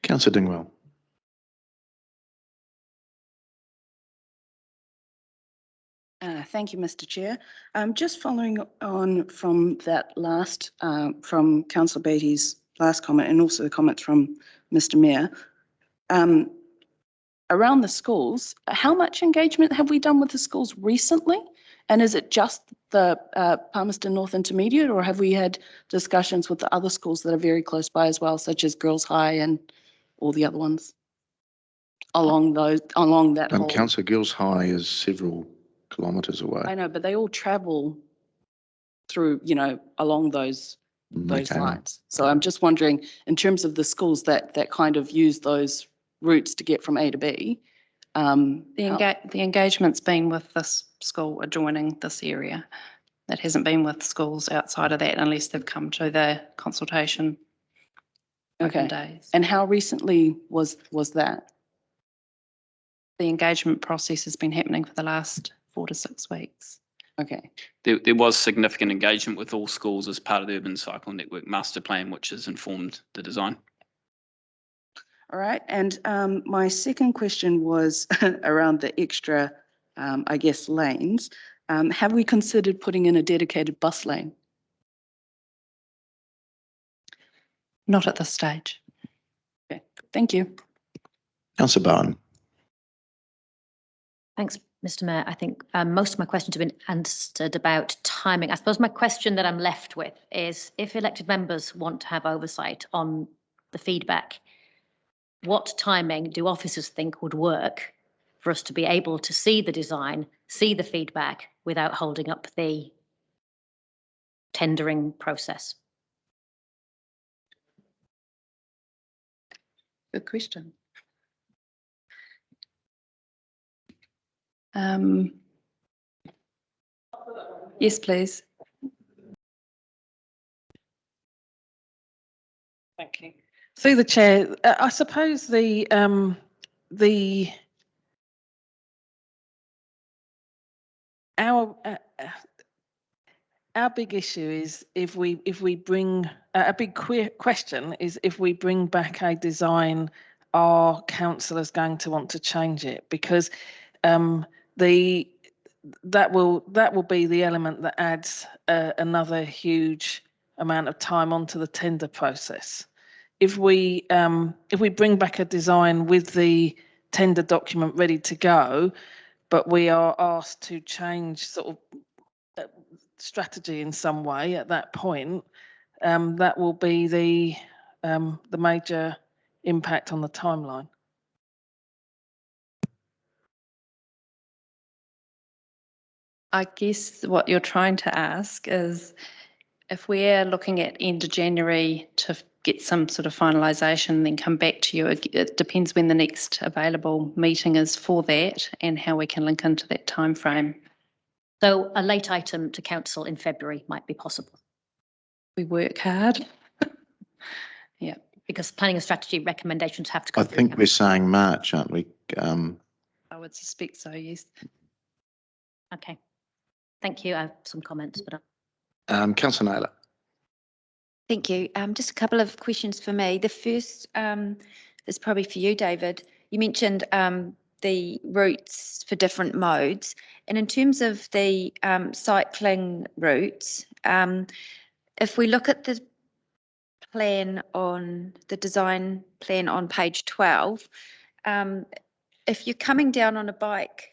S1: Councillor Dingwell.
S11: Thank you, Mr. Chair. Just following on from that last, from Councillor Beattie's last comment, and also the comments from Mr. Mayor, around the schools, how much engagement have we done with the schools recently? And is it just the Palmerston North Intermediate, or have we had discussions with the other schools that are very close by as well, such as Girls High and all the other ones? along that whole.
S1: Councillor Gills High is several kilometres away.
S11: I know, but they all travel through, along those
S1: Okay.
S11: lines. So I'm just wondering, in terms of the schools that kind of use those routes to get from A to B,
S3: The engagement's been with this school adjoining this area. It hasn't been with schools outside of that unless they've come to the consultation open days.
S11: And how recently was that?
S3: The engagement process has been happening for the last 4 to 6 weeks.
S11: Okay.
S5: There was significant engagement with all schools as part of the Urban Cycle Network Master Plan, which has informed the design.
S11: All right. And my second question was around the extra, I guess, lanes. Have we considered putting in a dedicated bus lane?
S3: Not at this stage.
S11: Okay. Thank you.
S1: Councillor Bowen.
S12: Thanks, Mr. Mayor. I think most of my questions have been answered about timing. I suppose my question that I'm left with is if elected members want to have oversight on the feedback, what timing do officers think would work for us to be able to see the design, see the feedback without holding up the tendering process?
S11: Good question.
S3: Yes, please.
S9: Thank you. Through the chair, I suppose our big issue is if we bring a big question is if we bring back a design, are councillors going to want to change it? Because that will be the element that adds another huge amount of time onto the tender process. If we bring back a design with the tender document ready to go, but we are asked to change sort of strategy in some way at that point, that will be the major impact on the timeline.
S3: I guess what you're trying to ask is if we're looking at end of January to get some sort of finalisation, then come back to you. It depends when the next available meeting is for that and how we can link into that time frame.
S12: So a late item to council in February might be possible.
S3: We work hard. Yeah.
S12: Because planning and strategy recommendations have to go
S1: I
S12: through.
S1: think we're saying March, aren't we?
S3: I would suspect so, yes.
S12: Okay. Thank you. I have some comments, but
S1: Councillor Naylor.
S13: Thank you. Just a couple of questions for me. The first is probably for you, David. You mentioned the routes for different modes. And in terms of the cycling routes, if we look at the plan on the design plan on page 12, if you're coming down on a bike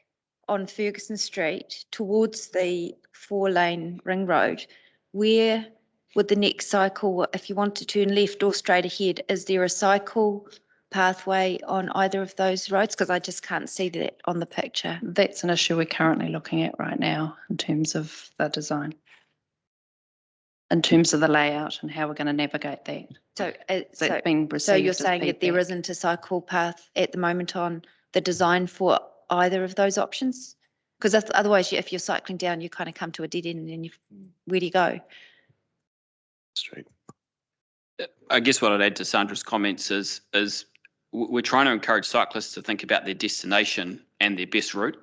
S13: on Ferguson Street towards the 4-lane ring road, where would the next cycle, if you want to turn left or straight ahead, is there a cycle pathway on either of those roads? Because I just can't see that on the picture.
S3: That's an issue we're currently looking at right now in terms of the design, in terms of the layout and how we're going to navigate that.
S13: So you're saying that there isn't a cycle path at the moment on the design for either of those options? Because otherwise, if you're cycling down, you kind of come to a dead end and where do you go?
S1: Street.
S5: I guess what I'd add to Sandra's comments is we're trying to encourage cyclists to think about their destination and their best route.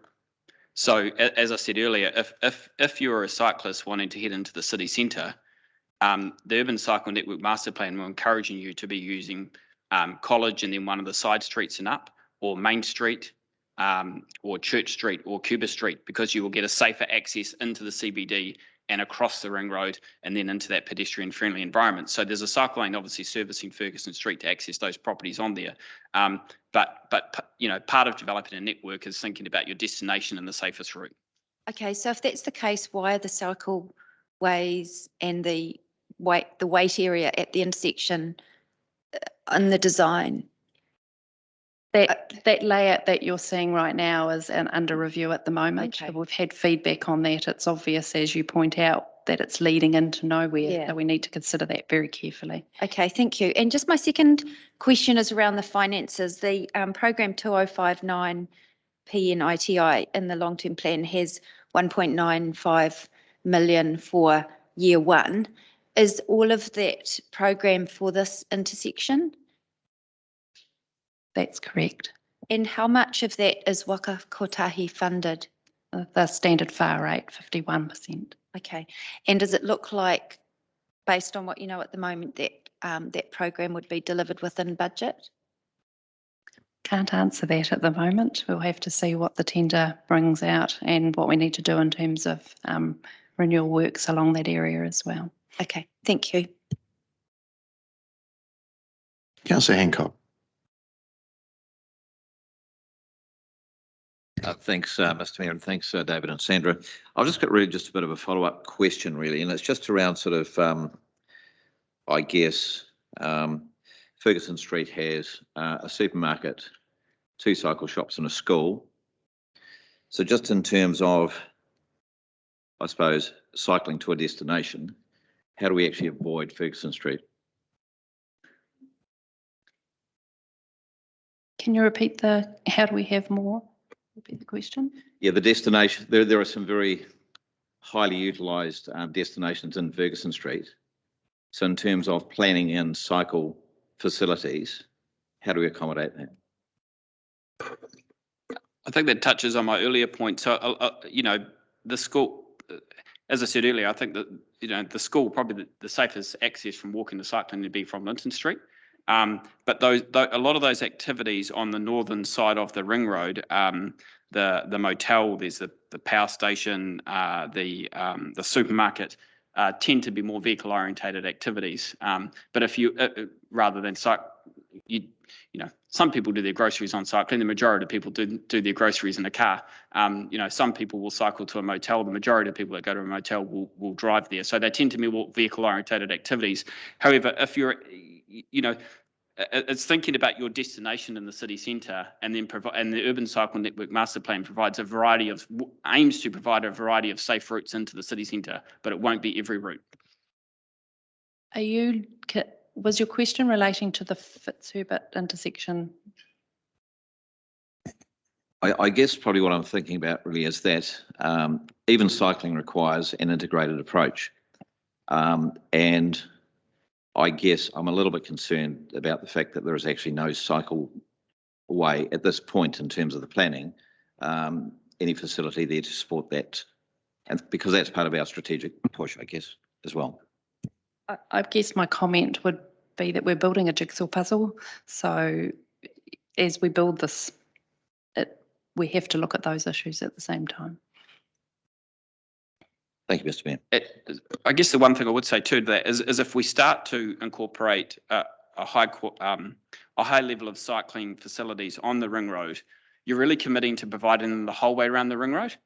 S5: So as I said earlier, if you're a cyclist wanting to head into the city centre, the Urban Cycle Network Master Plan, we're encouraging you to be using College and then one of the side streets and up, or Main Street, or Church Street or Cuba Street, because you will get a safer access into the CBD and across the ring road and then into that pedestrian friendly environment. So there's a cycle lane obviously servicing Ferguson Street to access those properties on there. But you know, part of developing a network is thinking about your destination and the safest route.
S13: Okay, so if that's the case, why are the cycle ways and the wait area at the intersection in the design?
S3: That layout that you're seeing right now is under review at the moment.
S13: Okay.
S3: We've had feedback on that. It's obvious, as you point out, that it's leading into nowhere.
S13: Yeah.
S3: So we need to consider that very carefully.
S13: Okay, thank you. And just my second question is around the finances. The program 2059 PNITI in the long-term plan has 1.95 million for year one. Is all of that program for this intersection?
S3: That's correct.
S13: And how much of that is Waka Kotahi funded?
S3: The standard far rate, 51%.
S13: Okay. And does it look like, based on what you know at the moment, that that program would be delivered within budget?
S3: Can't answer that at the moment. We'll have to see what the tender brings out and what we need to do in terms of renewal works along that area as well.
S13: Okay, thank you.
S1: Councillor Hancock.
S14: Thanks, Mr. Mayor, and thanks, David and Sandra. I've just got really just a bit of a follow-up question, really, and it's just around sort of, I guess, Ferguson Street has a supermarket, 2 cycle shops and a school. So just in terms of, I suppose, cycling to a destination, how do we actually avoid Ferguson Street?
S3: Can you repeat how do we have more? Repeat the question.
S14: Yeah, the destination, there are some very highly utilised destinations in Ferguson Street. So in terms of planning and cycle facilities, how do we accommodate that?
S5: I think that touches on my earlier point. So, you know, the school, as I said earlier, I think that, you know, the school, probably the safest access from walking to cycling would be from Linton Street. But a lot of those activities on the northern side of the ring road, the motel, there's the power station, the supermarket, tend to be more vehicle orientated activities. But if you rather than you know, some people do their groceries on cycling. The majority of people do their groceries in a car. You know, some people will cycle to a motel. The majority of people that go to a motel will drive there. So they tend to be more vehicle orientated activities. However, if you're, you know, it's thinking about your destination in the city centre, and then and the Urban Cycle Network Master Plan provides aims to provide a variety of safe routes into the city centre, but it won't be every route.
S3: Was your question relating to the Fitzherbert intersection?
S14: I guess probably what I'm thinking about really is that even cycling requires an integrated approach. And I guess I'm a little bit concerned about the fact that there is actually no cycle way at this point in terms of the planning, any facility there to support that. And because that's part of our strategic push, I guess, as well.
S3: I guess my comment would be that we're building a jigsaw puzzle. So as we build this, we have to look at those issues at the same time.
S14: Thank you, Mr. Mayor.
S5: I guess the one thing I would say too to that is if we start to incorporate a high level of cycling facilities on the ring road, you're really committing to providing them the whole way around the ring road,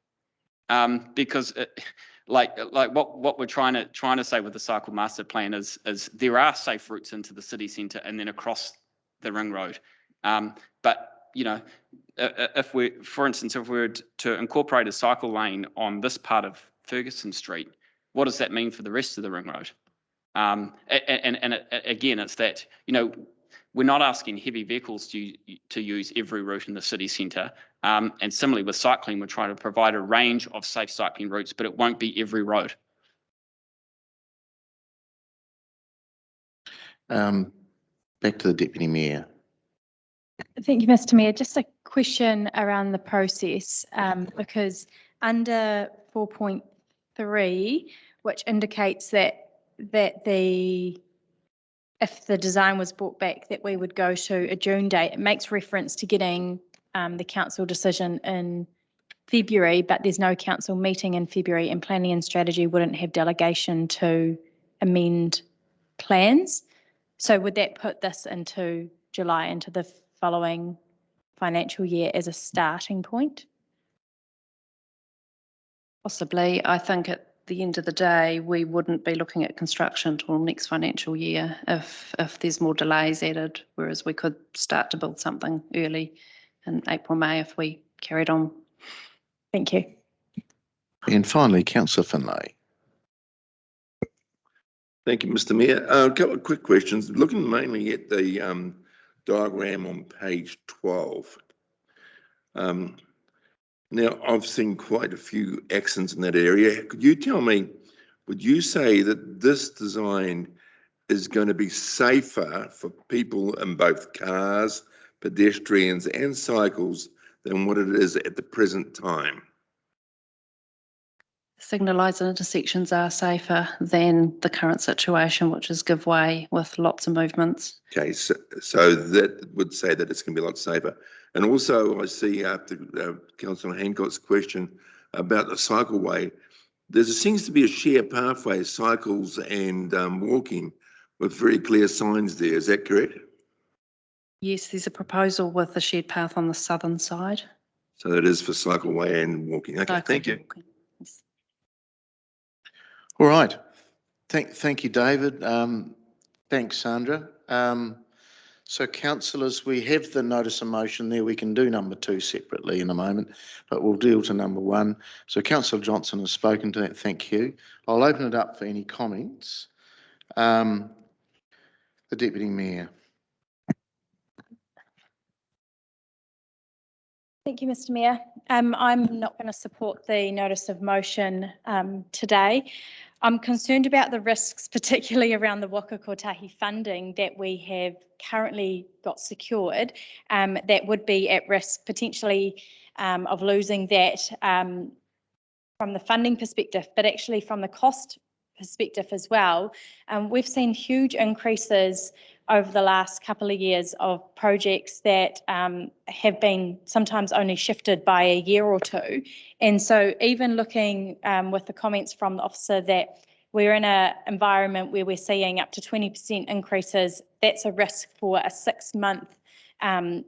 S5: because like what we're trying to say with the cycle master plan is there are safe routes into the city centre and then across the ring road, but you know, if we, for instance, if we were to incorporate a cycle lane on this part of Ferguson Street, what does that mean for the rest of the ring road? And again, it's that, you know, we're not asking heavy vehicles to use every route in the city centre. And similarly with cycling, we're trying to provide a range of safe cycling routes, but it won't be every road.
S1: Back to the Deputy Mayor.
S6: Thank you, Mr. Mayor. Just a question around the process, because under 4.3, which indicates that if the design was brought back, that we would go to a June date, it makes reference to getting the council decision in February, but there's no council meeting in February, and planning and strategy wouldn't have delegation to amend plans. So would that put this into July, into the following financial year as a starting point?
S3: Possibly. I think the end of the day, we wouldn't be looking at construction until next financial year if there's more delays added, whereas we could start to build something early in April, May if we carried on.
S6: Thank you.
S1: And finally, Councillor Finlay.
S15: Thank you, Mr. Mayor. A couple of quick questions. Looking mainly at the diagram on page 12. Now, I've seen quite a few accidents in that area. Could you tell me, would you say that this design is going to be safer for people in both cars, pedestrians and cycles than what it is at the present time?
S3: Signalised intersections are safer than the current situation, which is give way with lots of movements.
S15: Okay, so that would say that it's going to be a lot safer. And also I see after Councillor Hancock's question about the cycleway, there seems to be a shared pathway, cycles and walking with very clear signs there. Is that correct?
S3: Yes, there's a proposal with the shared path on the southern side.
S15: So that is for cycleway and walking. Okay, thank you.
S3: Yes.
S1: All right. Thank you, David. Thanks, Sandra. So councillors, we have the notice of motion there. We can do number 2 separately in a moment, but we'll deal to number 1. So Councillor Johnson has spoken to that. Thank you. I'll open it up for any comments. The Deputy Mayor.
S6: Thank you, Mr. Mayor. I'm not going to support the notice of motion today. I'm concerned about the risks, particularly around the Waka Kotahi funding that we have currently got secured, that would be at risk potentially of losing that from the funding perspective, but actually from the cost perspective as well. We've seen huge increases over the last couple of years of projects that have been sometimes only shifted by a year or two. And so even looking with the comments from the officer that we're in an environment where we're seeing up to 20% increases, that's a risk for a 6-month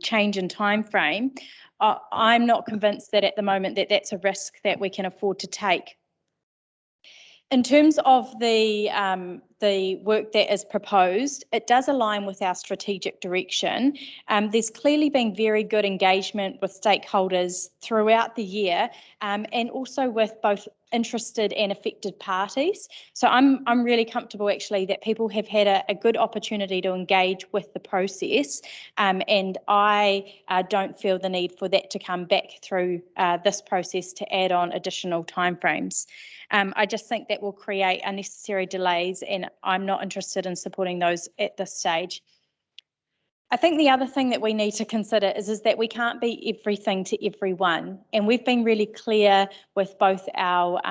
S6: change in time frame. I'm not convinced that at the moment that that's a risk that we can afford to take. In terms of the work that is proposed, it does align with our strategic direction. There's clearly been very good engagement with stakeholders throughout the year, and also with both interested and affected parties. So I'm really comfortable actually that people have had a good opportunity to engage with the process, and I don't feel the need for that to come back through this process to add on additional timeframes. I just think that will create unnecessary delays, and I'm not interested in supporting those at this stage. I think the other thing that we need to consider is that we can't be everything to everyone, and we've been really clear with both our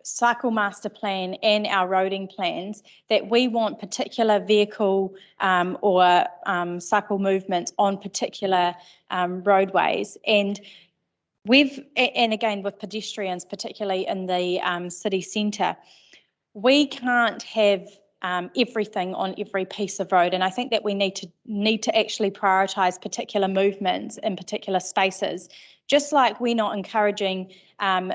S6: cycle master plan and our roading plans that we want particular vehicle or cycle movements on particular roadways. And again, with pedestrians, particularly in the city centre, we can't have everything on every piece of road. And I think that we need to actually prioritise particular movements in particular spaces. Just like we're not encouraging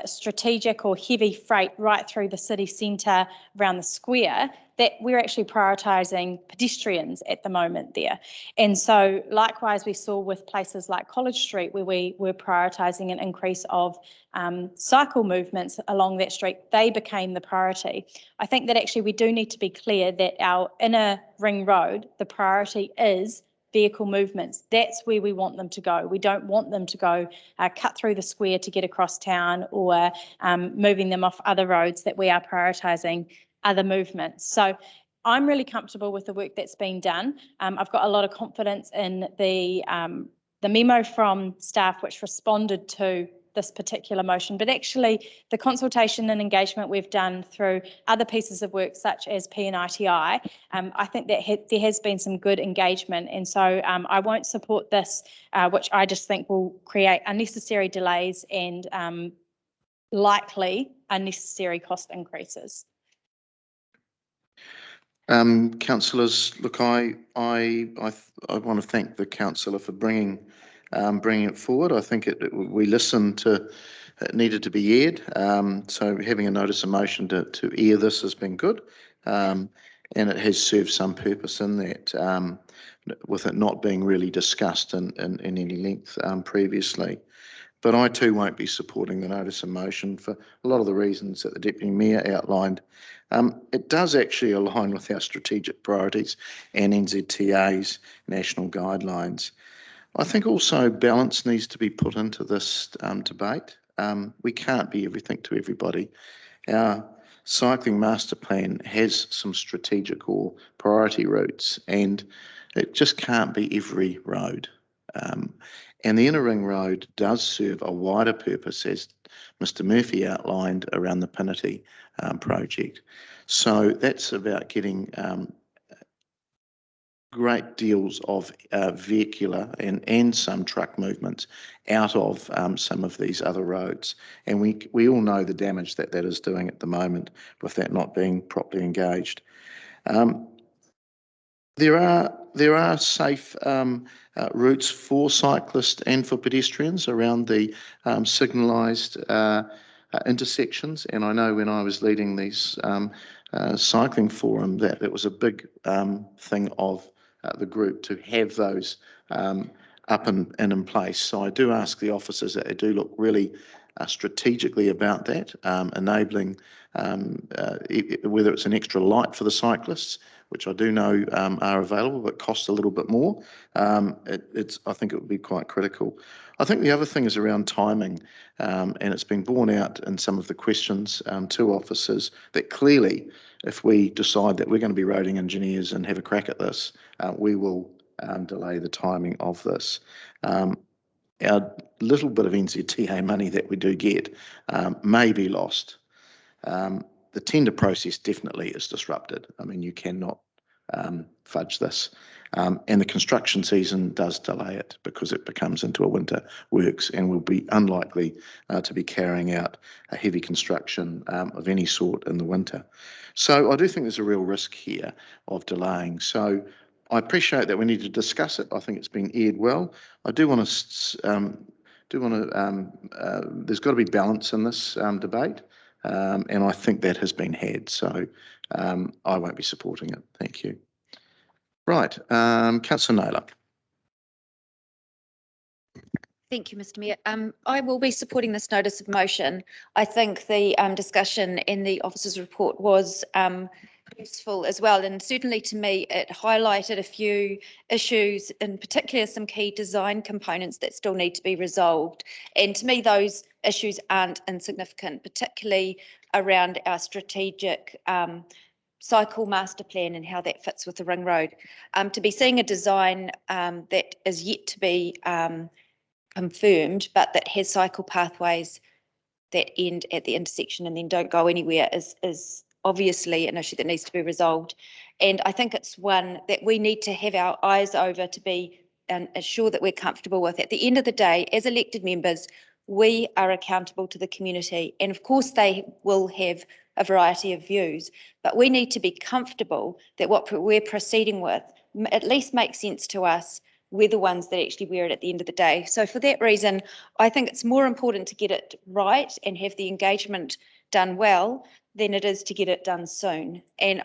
S6: strategic or heavy freight right through the city centre around the square, that we're actually prioritising pedestrians at the moment there. And so likewise we saw with places like College Street where we were prioritising an increase of cycle movements along that street, they became the priority. I think that actually we do need to be clear that our inner ring road, the priority is vehicle movements. That's where we want them to go. We don't want them to go cut through the square to get across town or moving them off other roads, that we are prioritising other movements. So I'm really comfortable with the work that's been done. I've got a lot of confidence in the memo from staff which responded to this particular motion, but actually the consultation and engagement we've done through other pieces of work such as PNITI, I think that there has been some good engagement, and so I won't support this, which I just think will create unnecessary delays and likely unnecessary cost increases.
S1: Councillors, look, I want to thank the councillor for bringing bringing it forward. I think we listened to, it needed to be aired. So having a notice of motion to air this has been good. And it has served some purpose in that, with it not being really discussed in any length previously. But I too won't be supporting the notice of motion for a lot of the reasons that the Deputy Mayor outlined. It does actually align with our strategic priorities and NZTA's national guidelines. I think also balance needs to be put into this debate. We can't be everything to everybody. Our cycling master plan has some strategic or priority routes, and it just can't be every road. And the Inner Ring Road does serve a wider purpose, as Mr Murphy outlined, around the Pinity project. So that's about getting great deals of vehicular and some truck movements out of some of these other roads. And we all know the damage that is doing at the moment with that not being properly engaged. There are safe routes for cyclists and for pedestrians around the signalised intersections. And I know when I was leading these cycling forum that it was a big thing of the group to have those up and in place. So I do ask the officers that they do look really strategically about that, enabling whether it's an extra light for the cyclists, which I do know are available, but cost a little bit more. I think it would be quite critical. I think the other thing is around timing, and it's been borne out in some of the questions to officers that clearly, if we decide that we're going to be roading engineers and have a crack at this, we will delay the timing of this. Our little bit of NZTA money that we do get may be lost. The tender process definitely is disrupted. I mean, you cannot fudge this. And the construction season does delay it because it becomes into a winter works and will be unlikely to be carrying out a heavy construction of any sort in the winter. So I do think there's a real risk here of delaying. So I appreciate that we need to discuss it. I think it's been aired well. I do want to, there's got to be balance in this debate. And I think that has been had. So I won't be supporting it. Thank you. Right, Councillor Naylor.
S13: Thank you, Mr Mayor. I will be supporting this notice of motion. I think the discussion in the officer's report was useful as well, and certainly to me it highlighted a few issues, in particular some key design components that still need to be resolved. And to me those issues aren't insignificant, particularly around our strategic cycle master plan and how that fits with the ring road. To be seeing a design that is yet to be confirmed, but that has cycle pathways that end at the intersection and then don't go anywhere is obviously an issue that needs to be resolved. And I think it's one that we need to have our eyes over to be and assure that we're comfortable with. At the end of the day, as elected members, we are accountable to the community. And of course, they will have a variety of views, but we need to be comfortable that what we're proceeding with at least makes sense to us. We're the ones that actually wear it at the end of the day. So for that reason, I think it's more important to get it right and have the engagement done well than it is to get it done soon. And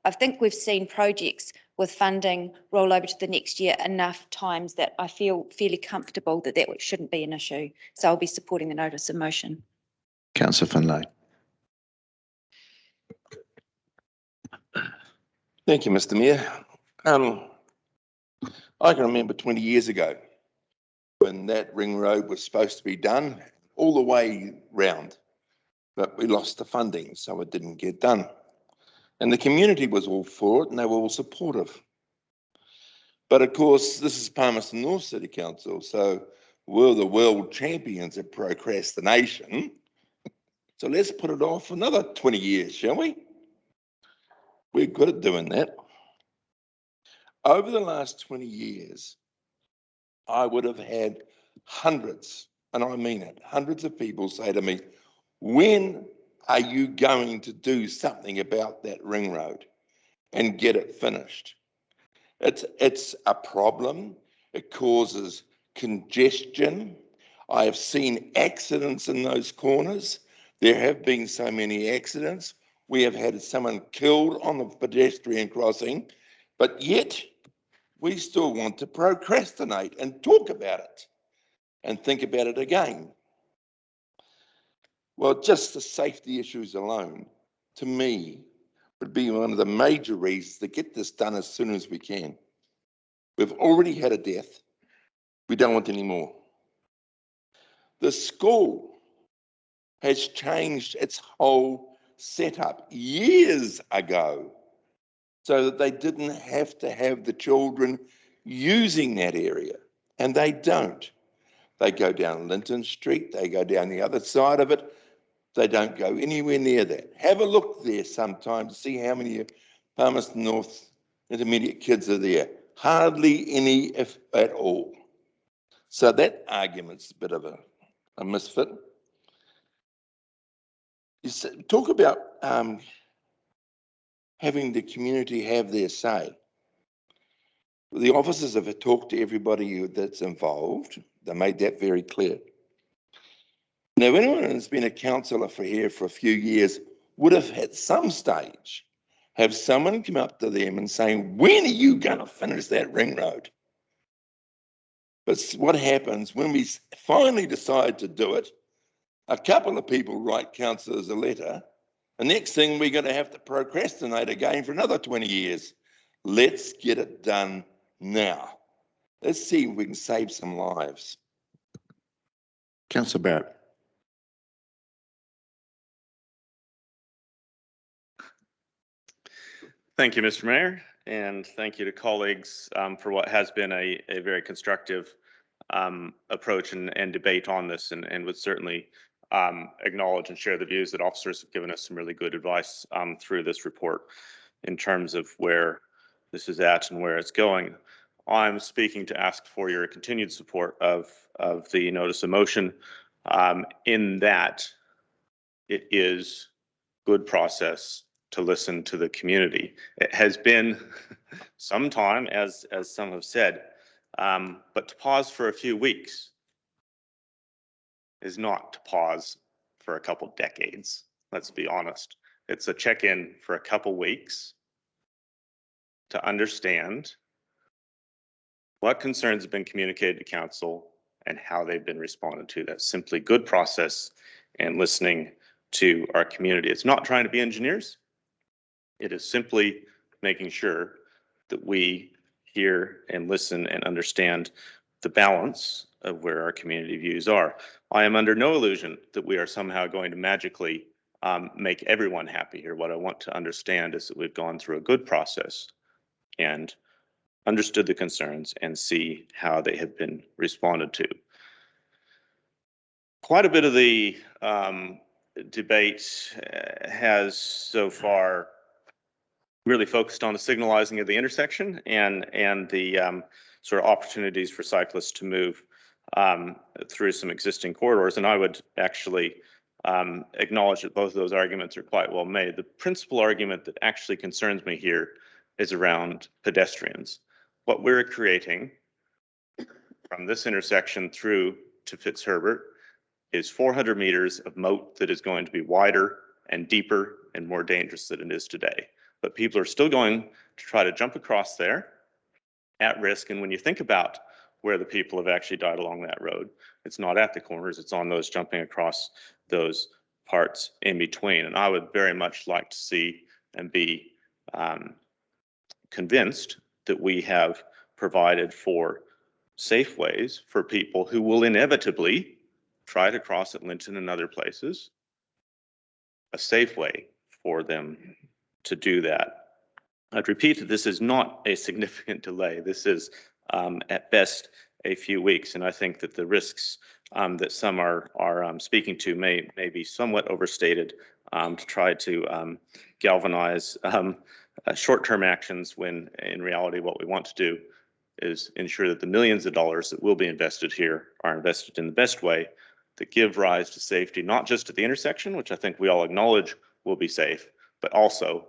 S13: I think we've seen projects with funding roll over to the next year enough times that I feel fairly comfortable that that shouldn't be an issue. So I'll be supporting the notice of motion.
S1: Councillor Finlay.
S15: Thank you, Mr Mayor. I can remember 20 years ago when that ring road was supposed to be done all the way round, but we lost the funding, so it didn't get done. And the community was all for it and they were all supportive. But of course, this is Palmerston North City Council, so we're the world champions at procrastination. So let's put it off another 20 years, shall we? We're good at doing that. Over the last 20 years, I would have had hundreds, and I mean it, hundreds of people say to me, when are you going to do something about that ring road and get it finished? It's a problem. It causes congestion. I have seen accidents in those corners. There have been so many accidents. We have had someone killed on the pedestrian crossing, but yet we still want to procrastinate and talk about it and think about it again. Well, just the safety issues alone, to me, would be one of the major reasons to get this done as soon as we can. We've already had a death. We don't want any more. The school has changed its whole setup years ago so that they didn't have to have the children using that area, and they don't. They go down Linton Street, they go down the other side of it, they don't go anywhere near that. Have a look there sometime to see how many Palmerston North intermediate kids are there. Hardly any, if at all. So that argument's a bit of a misfit. You talk about having the community have their say. The officers have talked to everybody that's involved. They made that very clear. Now, anyone who's been a councillor here for a few years would have at some stage have someone come up to them and saying, when are you going to finish that ring road? But what happens when we finally decide to do it, a couple of people write councillors a letter. The next thing we're going to have to procrastinate again for another 20 years. Let's get it done now. Let's see if we can save some lives. Councillor Barrett.
S7: Thank you, Mr. Mayor, and thank you to colleagues for what has been a very constructive approach and debate on this, and would certainly acknowledge and share the views that officers have given us some really good advice through this report in terms of where this is at and where it's going. I'm speaking to ask for your continued support of the notice of motion in that it is good process to listen to the community. It has been some time, as some have said, but to pause for a few weeks is not to pause for a couple decades. Let's be honest. It's a check-in for a couple weeks to understand what concerns have been communicated to council and how they've been responded to. That's simply good process and listening to our community. It's not trying to be engineers. It is simply making sure that we hear and listen and understand the balance of where our community views are. I am under no illusion that we are somehow going to magically make everyone happy here. What I want to understand is that we've gone through a good process and understood the concerns and see how they have been responded to. Quite a bit of the debate has so far really focused on the signalizing of the intersection and the sort of opportunities for cyclists to move through some existing corridors. And I would actually acknowledge that both of those arguments are quite well made. The principal argument that actually concerns me here is around pedestrians. What we're creating from this intersection through to Fitzherbert is 400 meters of moat that is going to be wider and deeper and more dangerous than it is today. But people are still going to try to jump across there at risk. And when you think about where the people have actually died along that road, it's not at the corners, it's on those jumping across those parts in between. And I would very much like to see and be convinced that we have provided for safe ways for people who will inevitably try to cross at Linton and other places, a safe way for them to do that. I'd repeat that this is not a significant delay. This is at best a few weeks, and I think that the risks that some are speaking to may be somewhat overstated to try to galvanize short-term actions when in reality what we want to do is ensure that the millions of dollars that will be invested here are invested in the best way that give rise to safety, not just at the intersection, which I think we all acknowledge will be safe, but also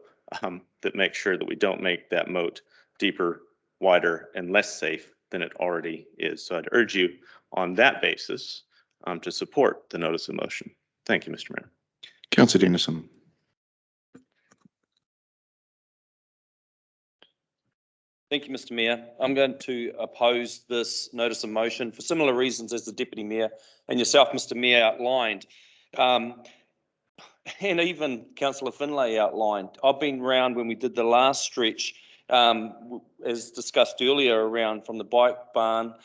S7: that make sure that we don't make that moat deeper, wider, and less safe than it already is. So I'd urge you on that basis to support the notice of motion. Thank you, Mr. Mayor.
S1: Councillor Dennison.
S8: Thank you, Mr. Mayor. I'm going to oppose this notice of motion for similar reasons as the Deputy Mayor and yourself, Mr. Mayor, outlined. And even Councillor Finlay outlined. I've been round when we did the last stretch, as discussed earlier, around from the bike barn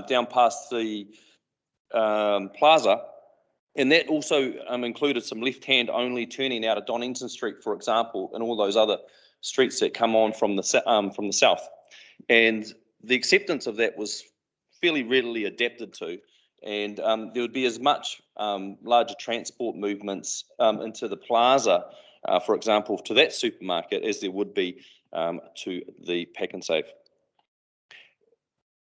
S8: down past the plaza. And that also included some left-hand only turning out of Donington Street, for example, and all those other streets that come on from the south. And the acceptance of that was fairly readily adapted to. And there would be as much larger transport movements into the plaza, for example, to that supermarket, as there would be to the Pack and Save.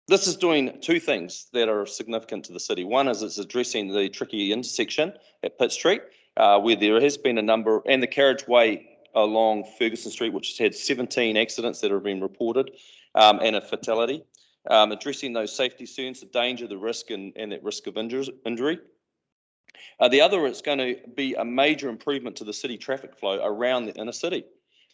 S8: This is doing two things that are significant to the city. One is it's addressing the tricky intersection at Pitt Street, where there has been a number, and the carriageway along Ferguson Street, which has had 17 accidents that have been reported, and a fatality. Addressing those safety concerns, the danger, the risk, and that risk of injury. The other is going to be a major improvement to the city traffic flow around the inner city.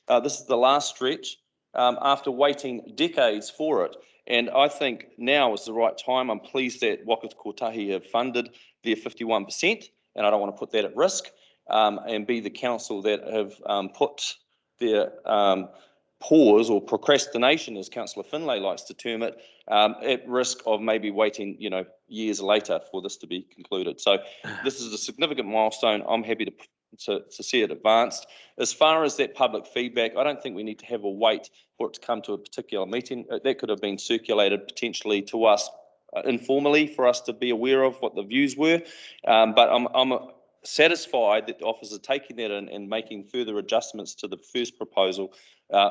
S8: This is the last stretch after waiting decades for it. And I think now is the right time. I'm pleased that Waka Kotahi have funded their 51%, and I don't want to put that at risk, and be the council that have put their pause or procrastination, as Councillor Finlay likes to term it, at risk of maybe waiting, years later for this to be concluded. So this is a significant milestone. I'm happy to see it advanced. As far as that public feedback, I don't think we need to have a wait for it to come to a particular meeting. That could have been circulated potentially to us informally for us to be aware of what the views were. But I'm satisfied that the officers are taking that and making further adjustments to the first proposal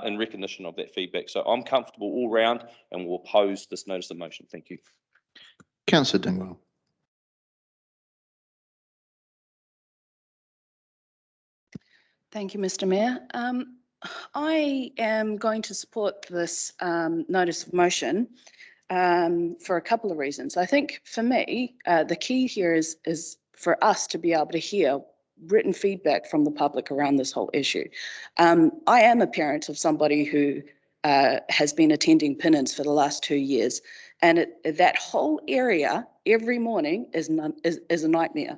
S8: in recognition of that feedback. So I'm comfortable all round and will oppose this notice of motion. Thank you.
S1: Councillor Dingwall.
S11: Thank you, Mr. Mayor. I am going to support this notice of motion for a couple of reasons. I think for me, the key here is for us to be able to hear written feedback from the public around this whole issue. I am a parent of somebody who has been attending Pinnins for the last 2 years, and that whole area every morning is a nightmare.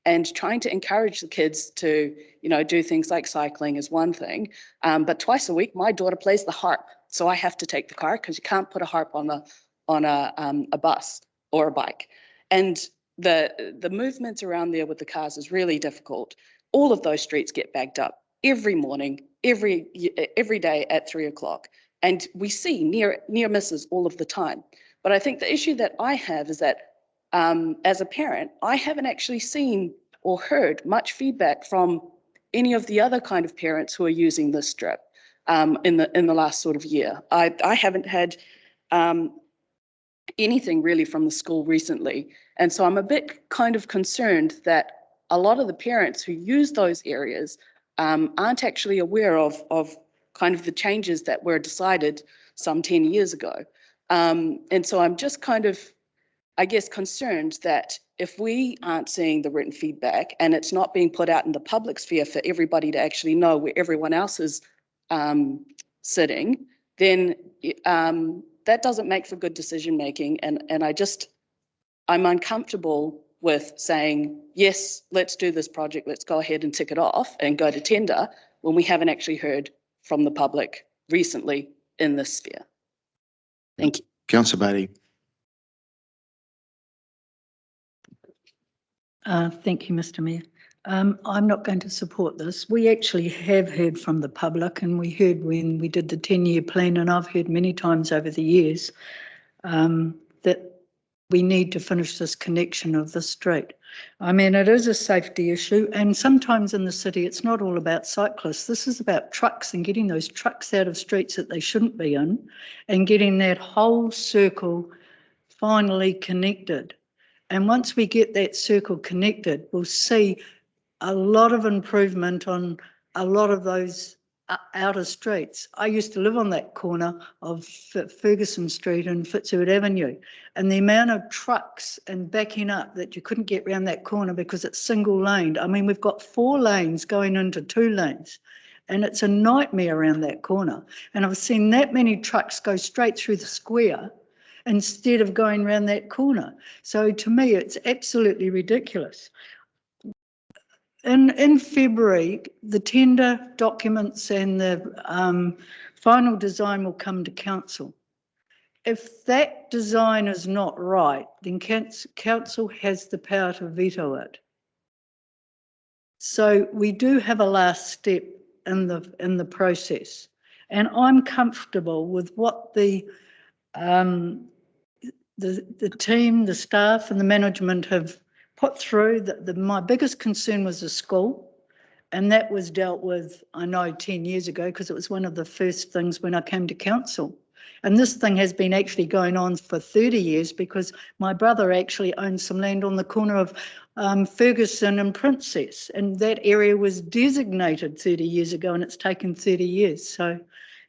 S11: And trying to encourage the kids to, do things like cycling is one thing, but twice a week my daughter plays the harp, so I have to take the car because you can't put a harp on a bus or a bike, and the movements around there with the cars is really difficult. All of those streets get bagged up every morning, every day at 3 o'clock, and we see near misses all of the time. But I think the issue that I have is that as a parent, I haven't actually seen or heard much feedback from any of the other kind of parents who are using this strip in the last sort of year. I haven't had anything really from the school recently. And so I'm a bit kind of concerned that a lot of the parents who use those areas aren't actually aware of kind of the changes that were decided some 10 years ago. And so I'm just kind of, I guess, concerned that if we aren't seeing the written feedback and it's not being put out in the public sphere for everybody to actually know where everyone else is sitting, then that doesn't make for good decision making. And I'm uncomfortable with saying, yes, let's do this project, let's go ahead and tick it off and go to tender when we haven't actually heard from the public recently in this sphere. Thank you.
S1: Councillor Beattie.
S10: Thank you, Mr. Mayor. I'm not going to support this. We actually have heard from the public, and we heard when we did the 10-year plan, and I've heard many times over the years that we need to finish this connection of the street. I mean, it is a safety issue, and sometimes in the city it's not all about cyclists. This is about trucks and getting those trucks out of streets that they shouldn't be in and getting that whole circle finally connected. And once we get that circle connected, we'll see a lot of improvement on a lot of those outer streets. I used to live on that corner of Ferguson Street and Fitzroy Avenue, and the amount of trucks and backing up that you couldn't get around that corner because it's single laned. I mean, we've got 4 lanes going into 2 lanes, and it's a nightmare around that corner. And I've seen that many trucks go straight through the square instead of going around that corner. So to me, it's absolutely ridiculous. In February, the tender documents and the final design will come to council. If that design is not right, then council has the power to veto it. So we do have a last step in the process, and I'm comfortable with what the team, the staff, and the management have put through. My biggest concern was the school, and that was dealt with, I know, 10 years ago, because it was one of the first things when I came to council. And this thing has been actually going on for 30 years because my brother actually owns some land on the corner of Ferguson and Princess, and that area was designated 30 years ago, and it's taken 30 years. So,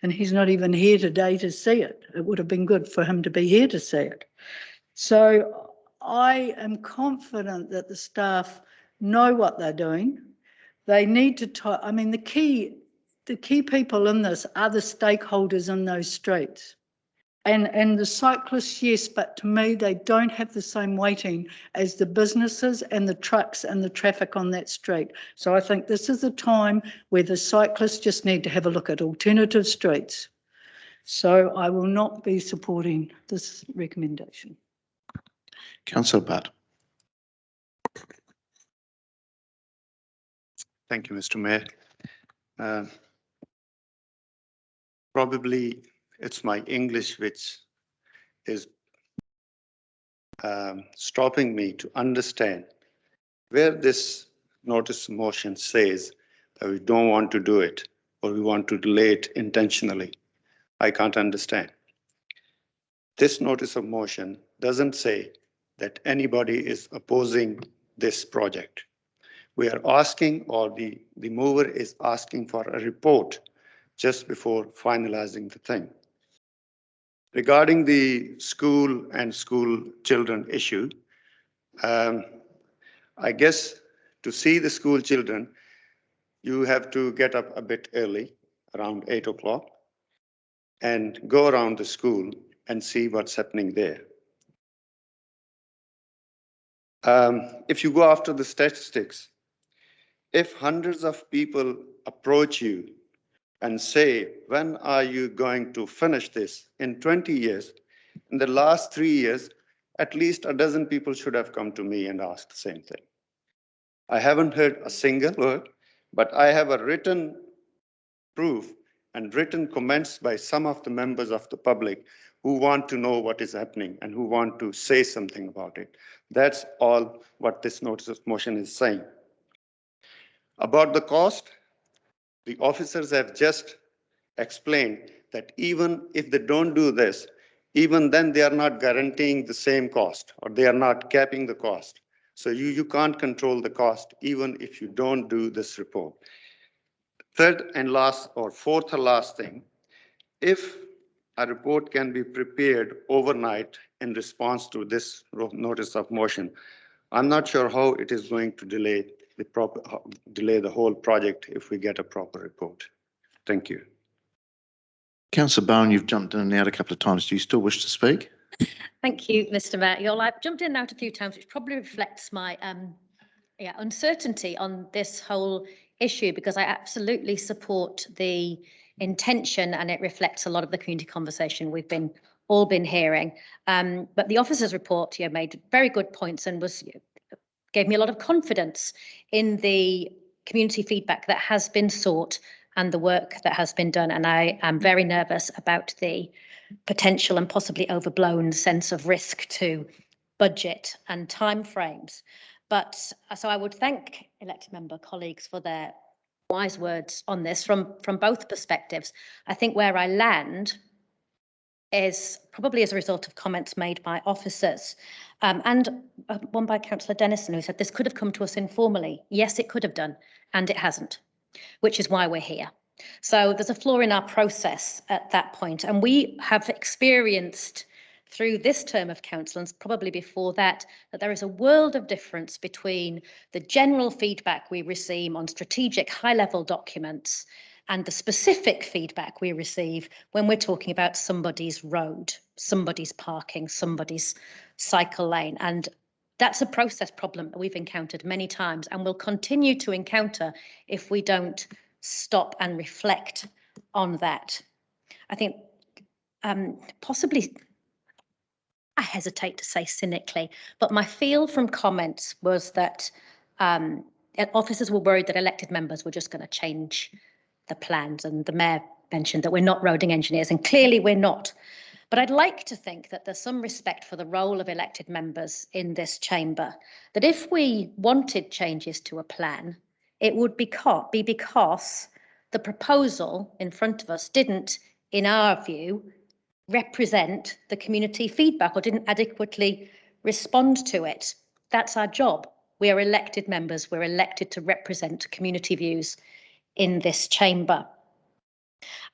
S10: and he's not even here today to see it. It would have been good for him to be here to see it. So I am confident that the staff know what they're doing. They need to, I mean, the key people in this are the stakeholders in those streets. And the cyclists, yes, but to me, they don't have the same weighting as the businesses and the trucks and the traffic on that street. So I think this is the time where the cyclists just need to have a look at alternative streets. So I will not be supporting this recommendation.
S1: Councillor Butt.
S16: Thank you, Mr. Mayor. Probably it's my English which is stopping me to understand where this notice of motion says that we don't want to do it or we want to delay it intentionally. I can't understand. This notice of motion doesn't say that anybody is opposing this project. We are asking, or the mover is asking for a report just before finalizing the thing. Regarding the school and school children issue, I guess to see the school children, you have to get up a bit early, around 8 o'clock, and go around the school and see what's happening there. If you go after the statistics, if hundreds of people approach you and say, when are you going to finish this? In 20 years, in the last 3 years, at least a dozen people should have come to me and asked the same thing. I haven't heard a single word, but I have a written proof and written comments by some of the members of the public who want to know what is happening and who want to say something about it. That's all what this notice of motion is saying. About the cost, the officers have just explained that even if they don't do this, even then they are not guaranteeing the same cost, or they are not capping the cost. So you can't control the cost even if you don't do this report. Third and last, or fourth or last thing, if a report can be prepared overnight in response to this notice of motion, I'm not sure how it is going to delay the whole project if we get a proper report. Thank you.
S1: Councillor Bowen, you've jumped in and out a couple of times. Do you still wish to speak?
S12: Thank you, Mr. Mayor. I've jumped in and out a few times, which probably reflects my uncertainty on this whole issue, because I absolutely support the intention and it reflects a lot of the community conversation we've all been hearing. But the officer's report made very good points and gave me a lot of confidence in the community feedback that has been sought and the work that has been done. And I am very nervous about the potential and possibly overblown sense of risk to budget and timeframes. But so I would thank elected member colleagues for their wise words on this from both perspectives. I think where I land is probably as a result of comments made by officers and one by Councillor Dennison, who said this could have come to us informally. Yes, it could have done, and it hasn't, which is why we're here. So there's a flaw in our process at that point, and we have experienced through this term of council and probably before that, that there is a world of difference between the general feedback we receive on strategic high-level documents and the specific feedback we receive when we're talking about somebody's road, somebody's parking, somebody's cycle lane. And that's a process problem that we've encountered many times and will continue to encounter if we don't stop and reflect on that. I think possibly, I hesitate to say cynically, but my feel from comments was that officers were worried that elected members were just going to change the plans, and the mayor mentioned that we're not roading engineers, and clearly we're not. But I'd like to think that there's some respect for the role of elected members in this chamber, that if we wanted changes to a plan, it would be because the proposal in front of us didn't, in our view, represent the community feedback or didn't adequately respond to it. That's our job. We are elected members. We're elected to represent community views in this chamber.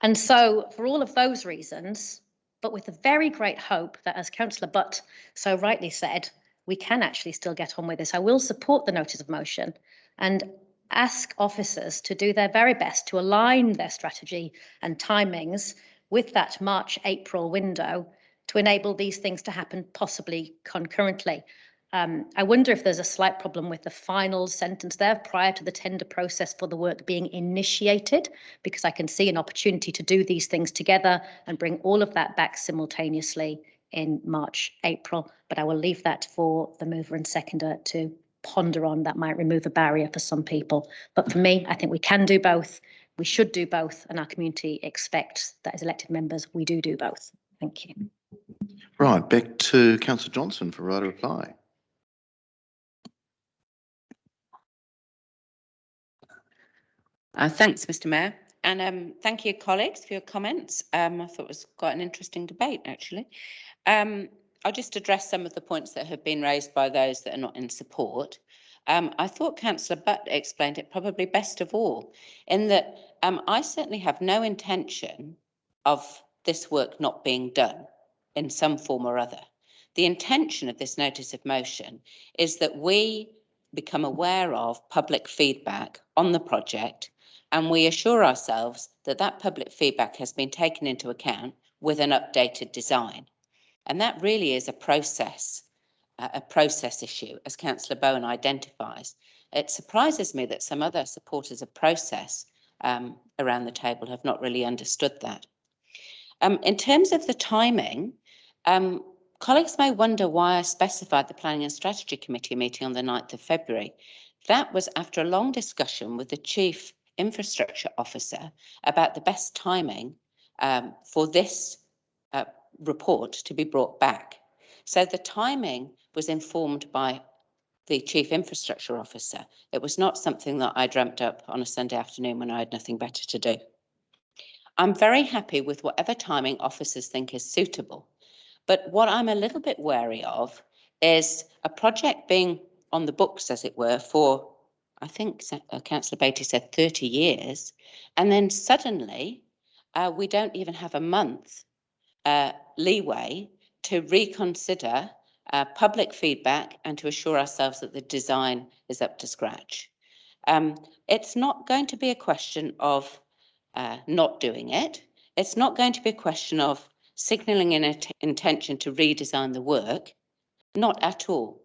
S12: And so for all of those reasons, but with the very great hope that, as Councillor Butt so rightly said, we can actually still get on with this, I will support the notice of motion and ask officers to do their very best to align their strategy and timings with that March-April window to enable these things to happen possibly concurrently. I wonder if there's a slight problem with the final sentence there prior to the tender process for the work being initiated, because I can see an opportunity to do these things together and bring all of that back simultaneously in March, April. But I will leave that for the mover and seconder to ponder on. That might remove a barrier for some people. But for me, I think we can do both. We should do both, and our community expects that as elected members, we do both. Thank you.
S1: Right, back to Councillor Johnson for right of reply.
S2: Thanks, Mr. Mayor, and thank you, colleagues, for your comments. I thought it was quite an interesting debate, actually. I'll just address some of the points that have been raised by those that are not in support. I thought Councillor Butt explained it probably best of all, in that I certainly have no intention of this work not being done in some form or other. The intention of this notice of motion is that we become aware of public feedback on the project, and we assure ourselves that that public feedback has been taken into account with an updated design. And that really is a process issue, as Councillor Bowen identifies. It surprises me that some other supporters of process around the table have not really understood that. In terms of the timing, colleagues may wonder why I specified the Planning and Strategy Committee meeting on the 9th of February. That was after a long discussion with the Chief Infrastructure Officer about the best timing for this report to be brought back. So the timing was informed by the Chief Infrastructure Officer. It was not something that I dreamt up on a Sunday afternoon when I had nothing better to do. I'm very happy with whatever timing officers think is suitable. But what I'm a little bit wary of is a project being on the books, as it were, for, I think Councillor Beattie said 30 years, and then suddenly we don't even have a month leeway to reconsider public feedback and to assure ourselves that the design is up to scratch. It's not going to be a question of not doing it. It's not going to be a question of signalling an intention to redesign the work, not at all.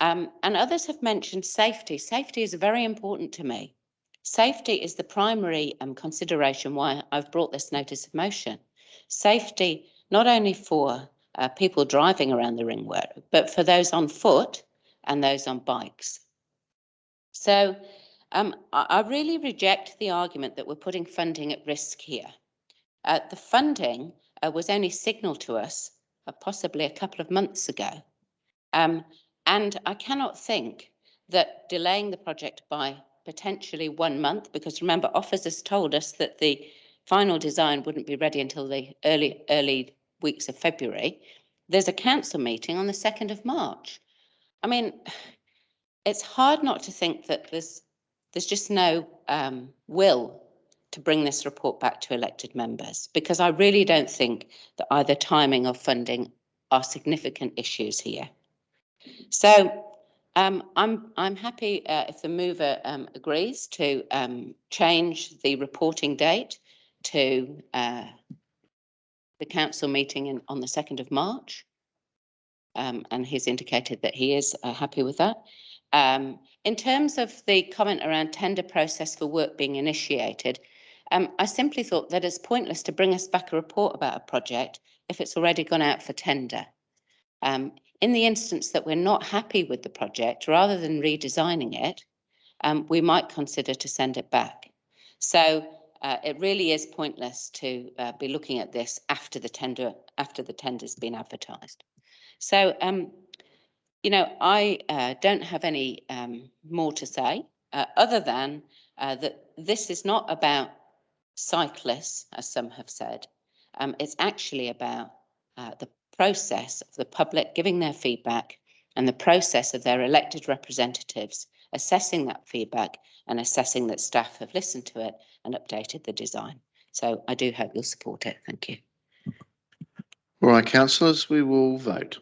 S2: And others have mentioned safety. Safety is very important to me. Safety is the primary consideration why I've brought this notice of motion. Safety, not only for people driving around the ring road, but for those on foot and those on bikes. So I really reject the argument that we're putting funding at risk here. The funding was only signalled to us possibly a couple of months ago. And I cannot think that delaying the project by potentially 1 month, because remember, officers told us that the final design wouldn't be ready until the early weeks of February. There's a council meeting on the 2nd of March. I mean, it's hard not to think that there's just no will to bring this report back to elected members, because I really don't think that either timing or funding are significant issues here. So I'm happy if the mover agrees to change the reporting date to the council meeting on the 2nd of March. And he's indicated that he is happy with that. In terms of the comment around tender process for work being initiated, I simply thought that it's pointless to bring us back a report about a project if it's already gone out for tender. In the instance that we're not happy with the project, rather than redesigning it, we might consider to send it back. So it really is pointless to be looking at this after the tender's been advertised. So, you know, I don't have any more to say other than that this is not about cyclists, as some have said. It's actually about the process of the public giving their feedback and the process of their elected representatives assessing that feedback and assessing that staff have listened to it and updated the design. So I do hope you'll support it. Thank you.
S1: All right, councillors, we will vote.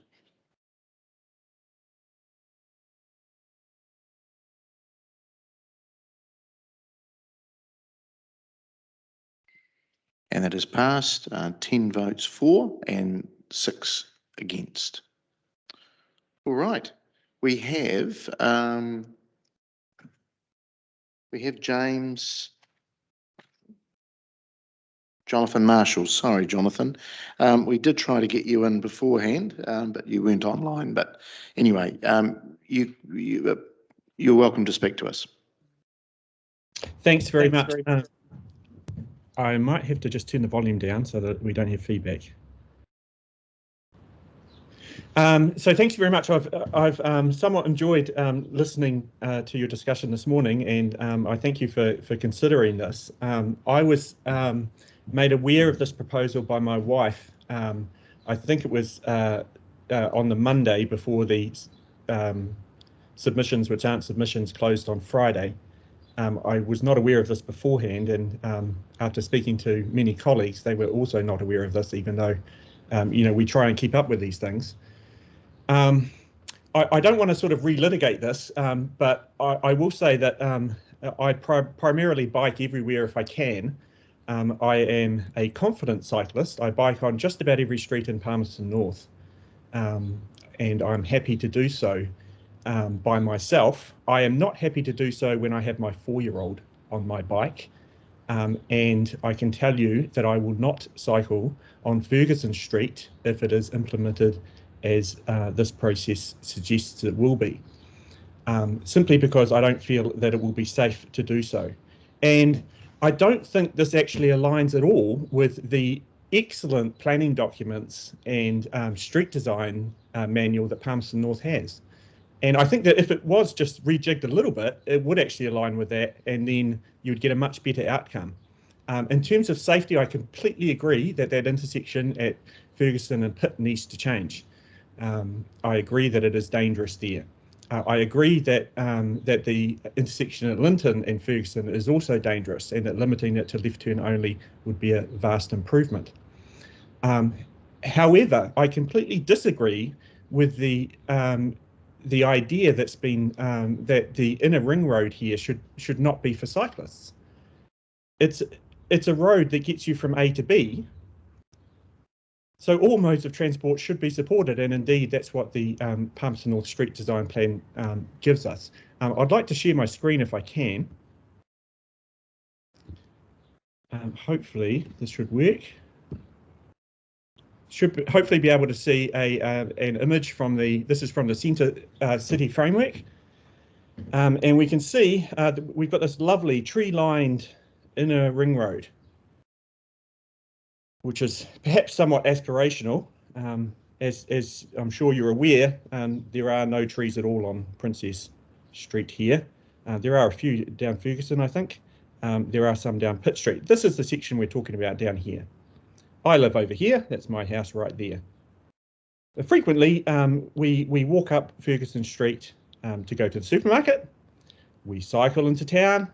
S1: And that is passed, 10 votes for and 6 against. All right, we have Jonathan Marshall. Sorry, Jonathan. We did try to get you in beforehand, but you weren't online. But anyway, you're welcome to speak to us.
S17: Thanks very much. I might have to just turn the volume down so that we don't have feedback. So thanks very much. I've somewhat enjoyed listening to your discussion this morning, and I thank you for considering this. I was made aware of this proposal by my wife. I think it was on the Monday before the submissions, which aren't submissions, closed on Friday. I was not aware of this beforehand, and after speaking to many colleagues, they were also not aware of this, even though you know, we try and keep up with these things. I don't want to sort of relitigate this, but I will say that I primarily bike everywhere if I can. I am a confident cyclist. I bike on just about every street in Palmerston North, and I'm happy to do so by myself. I am not happy to do so when I have my 4-year-old on my bike, and I can tell you that I will not cycle on Ferguson Street if it is implemented as this process suggests it will be, simply because I don't feel that it will be safe to do so. And I don't think this actually aligns at all with the excellent planning documents and street design manual that Palmerston North has. And I think that if it was just rejigged a little bit, it would actually align with that, and then you'd get a much better outcome. In terms of safety, I completely agree that that intersection at Ferguson and Pitt needs to change. I agree that it is dangerous there. I agree that that the intersection at Linton and Ferguson is also dangerous, and that limiting it to left turn only would be a vast improvement. However, I completely disagree with the idea that's been that the inner ring road here should not be for cyclists. It's a road that gets you from A to B. So all modes of transport should be supported, and indeed that's what the Palmerston North Street Design Plan gives us. I'd like to share my screen if I can. Hopefully this should work. Should hopefully be able to see an image from this is from the Centre City Framework. And we can see we've got this lovely tree-lined inner ring road, which is perhaps somewhat aspirational. As I'm sure you're aware, there are no trees at all on Princess Street here. There are a few down Ferguson, I think. There are some down Pitt Street. This is the section we're talking about down here. I live over here, that's my house right there. But frequently, we walk up Ferguson Street to go to the supermarket. We cycle into town.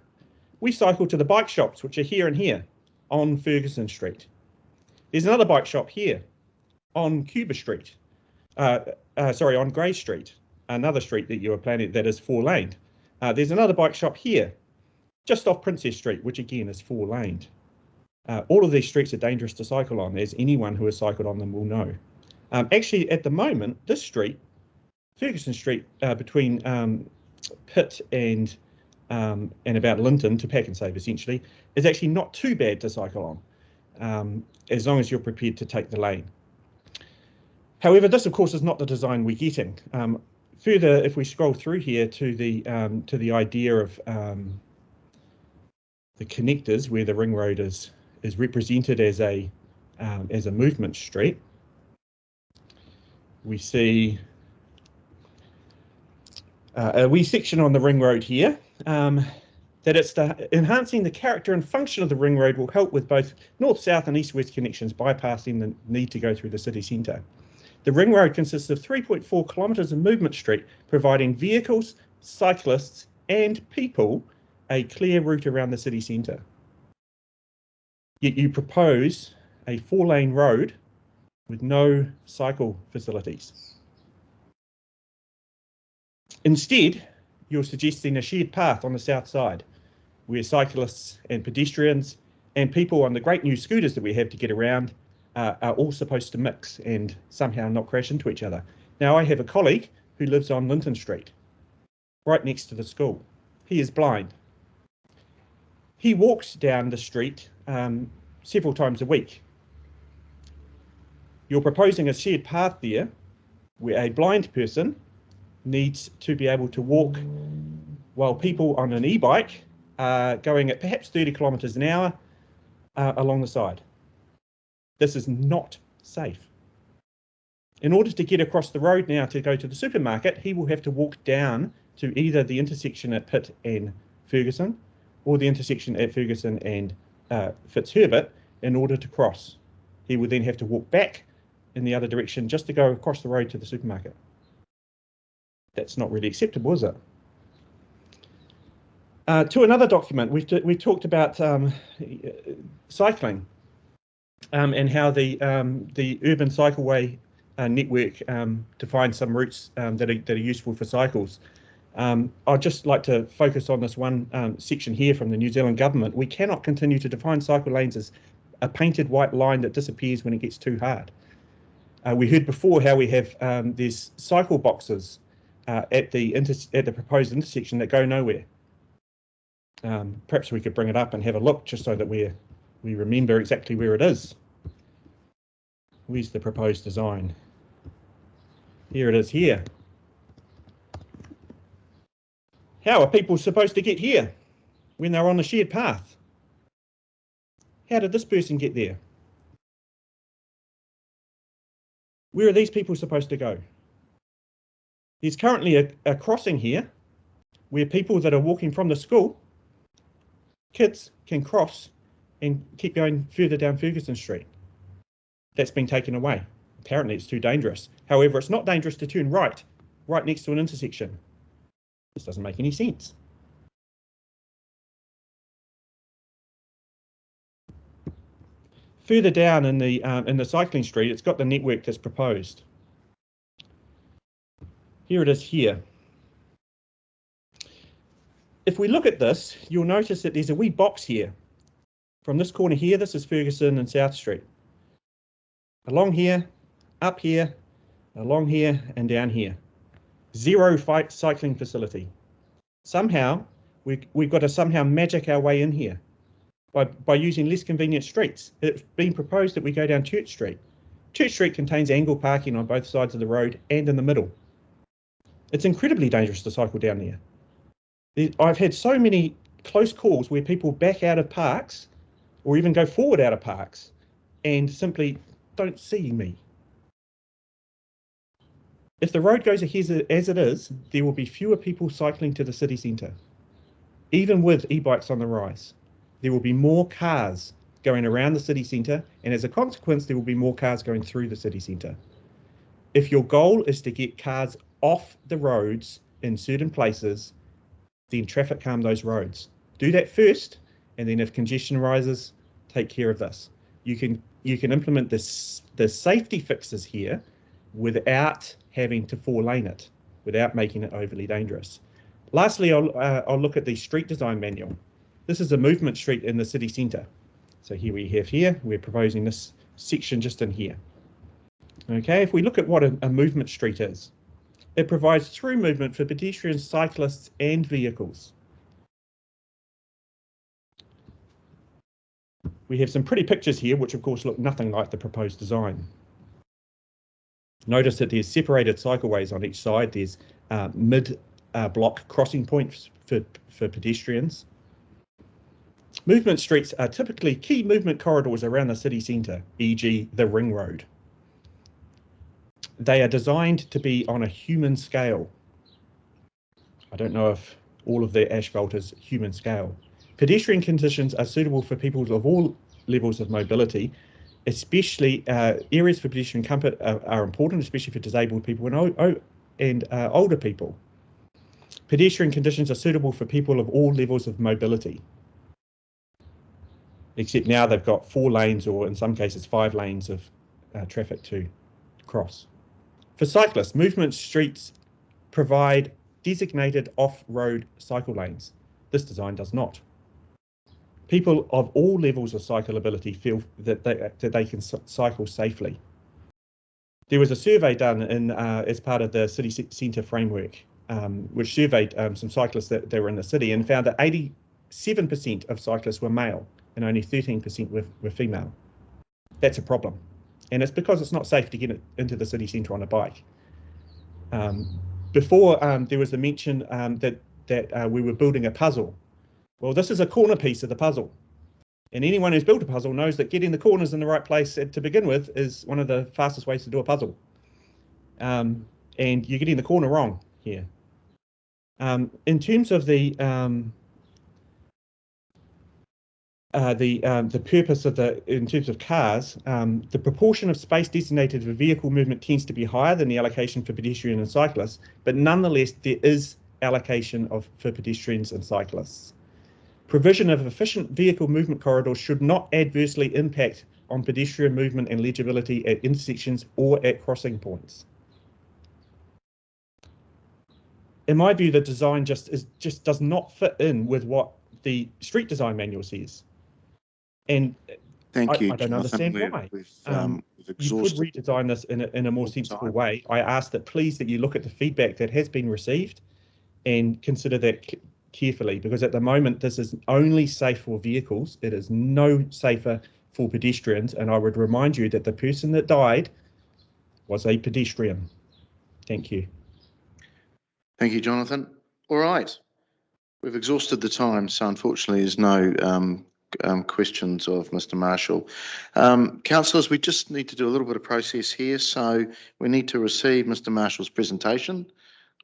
S17: we cycle to the bike shops, which are here and here on Ferguson Street. There's another bike shop here on Cuba Street, on Grey Street, another street that you are planning that is 4-laned. There's another bike shop here, just off Princess Street, which again is 4-laned. All of these streets are dangerous to cycle on, as anyone who has cycled on them will know. Actually, at the moment, this street, Ferguson Street, between Pitt and about Linton to Pack and Save, essentially, is actually not too bad to cycle on, as long as you're prepared to take the lane. However, this, of course, is not the design we're getting. Further, if we scroll through here to the idea of the connectors, where the ring road is represented as a movement street, we see a wee section on the ring road here, that it's enhancing the character and function of the ring road will help with both north-south and east-west connections, bypassing the need to go through the city centre. The ring road consists of 3.4 kilometres of movement street, providing vehicles, cyclists and people a clear route around the city centre. Yet you propose a 4-lane road with no cycle facilities. Instead, you're suggesting a shared path on the south side, where cyclists and pedestrians and people on the great new scooters that we have to get around are all supposed to mix and somehow not crash into each other. Now, I have a colleague who lives on Linton Street, right next to the school. He is blind. He walks down the street several times a week. You're proposing a shared path there where a blind person needs to be able to walk while people on an e-bike are going at perhaps 30 kilometres an hour along the side. This is not safe. In order to get across the road now to go to the supermarket, he will have to walk down to either the intersection at Pitt and Ferguson or the intersection at Ferguson and Fitzherbert in order to cross. He would then have to walk back in the other direction just to go across the road to the supermarket. That's not really acceptable, is it? To another document, we talked about cycling and how the urban cycleway network defines some routes that are useful for cycles. I'd just like to focus on this one section here from the New Zealand government. We cannot continue to define cycle lanes as a painted white line that disappears when it gets too hard. We heard before how we have these cycle boxes at the proposed intersection that go nowhere. Perhaps we could bring it up and have a look just so that we remember exactly where it is. Where's the proposed design? Here it is here. How are people supposed to get here when they're on the shared path? How did this person get there? Where are these people supposed to go? There's currently a crossing here where people that are walking from the school, kids, can cross and keep going further down Ferguson Street. That's been taken away. Apparently it's too dangerous. However, it's not dangerous to turn right next to an intersection. This doesn't make any sense. Further down in the cycling street, it's got the network that's proposed. Here it is here. If we look at this, you'll notice that there's a wee box here. From this corner here, this is Ferguson and South Street. Along here, up here, along here, and down here. Zero cycling facility. Somehow, we've got to somehow magic our way in here by using less convenient streets. It's been proposed that we go down Church Street. Church Street contains angled parking on both sides of the road and in the middle. It's incredibly dangerous to cycle down there. I've had so many close calls where people back out of parks or even go forward out of parks and simply don't see me. If the road goes ahead as it is, there will be fewer people cycling to the city centre. Even with e-bikes on the rise, there will be more cars going around the city centre, and as a consequence, there will be more cars going through the city centre. If your goal is to get cars off the roads in certain places, then traffic calm those roads. do that first, and then if congestion rises, take care of this. You can implement the safety fixes here without having to 4-lane it, without making it overly dangerous. Lastly, I'll look at the street design manual. This is a movement street in the city centre. So we're proposing this section just in here. Okay, if we look at what a movement street is, it provides through movement for pedestrians, cyclists and vehicles. We have some pretty pictures here, which of course look nothing like the proposed design. Notice that there's separated cycleways on each side. There's mid-block crossing points for pedestrians. Movement streets are typically key movement corridors around the city centre, e.g. the ring road. They are designed to be on a human scale. I don't know if all of the asphalt is human scale. Pedestrian conditions are suitable for people of all levels of mobility, especially areas for pedestrian comfort are important, especially for disabled people and older people. Pedestrian conditions are suitable for people of all levels of mobility. Except now they've got 4 lanes or in some cases 5 lanes of traffic to cross. For cyclists, movement streets provide designated off-road cycle lanes. This design does not. People of all levels of cyclability feel that they can cycle safely. There was a survey done as part of the city centre framework, which surveyed some cyclists that were in the city and found that 87% of cyclists were male and only 13% were female. That's a problem. And it's because it's not safe to get into the city centre on a bike. Before there was the mention that we were building a puzzle. Well, this is a corner piece of the puzzle. And anyone who's built a puzzle knows that getting the corners in the right place to begin with is one of the fastest ways to do a puzzle. And you're getting the corner wrong here. In terms of the purpose of in terms of cars, the proportion of space designated for vehicle movement tends to be higher than the allocation for pedestrian and cyclists, but nonetheless there is allocation for pedestrians and cyclists. Provision of efficient vehicle movement corridors should not adversely impact on pedestrian movement and legibility at intersections or at crossing points. In my view, the design just does not fit in with what the street design manual says. And
S1: Thank you,
S17: I don't understand why. You could redesign this in a more sensible way. I ask that please that you look at the feedback that has been received and consider that carefully, because at the moment this is only safe for vehicles. It is no safer for pedestrians, and I would remind you that the person that died was a pedestrian. Thank you.
S1: Thank you, Jonathan. All right, we've exhausted the time, so unfortunately there's no questions of Mr. Marshall. Councillors, we just need to do a little bit of process here, so we need to receive Mr. Marshall's presentation.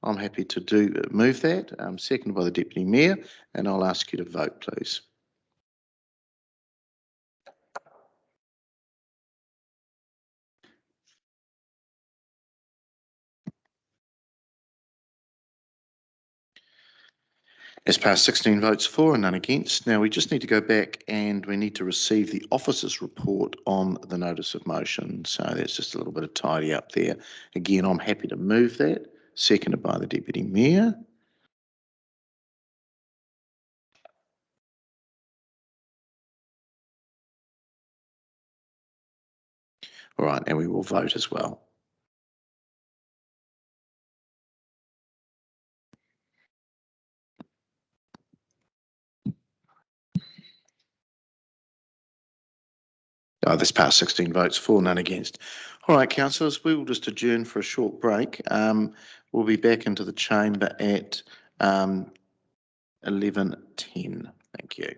S1: I'm happy to move that, seconded by the Deputy Mayor, and I'll ask you to vote, please. As passed, 16 votes for and none against. Now we just need to go back and we need to receive the officer's report on the notice of motion. So there's just a little bit of tidy up there. Again, I'm happy to move that, seconded by the Deputy Mayor. All right, and we will vote as well. This passed, 16 votes for, none against. All right, councillors, we will just adjourn for a short break. We'll be back into the chamber at 11:10. Thank you.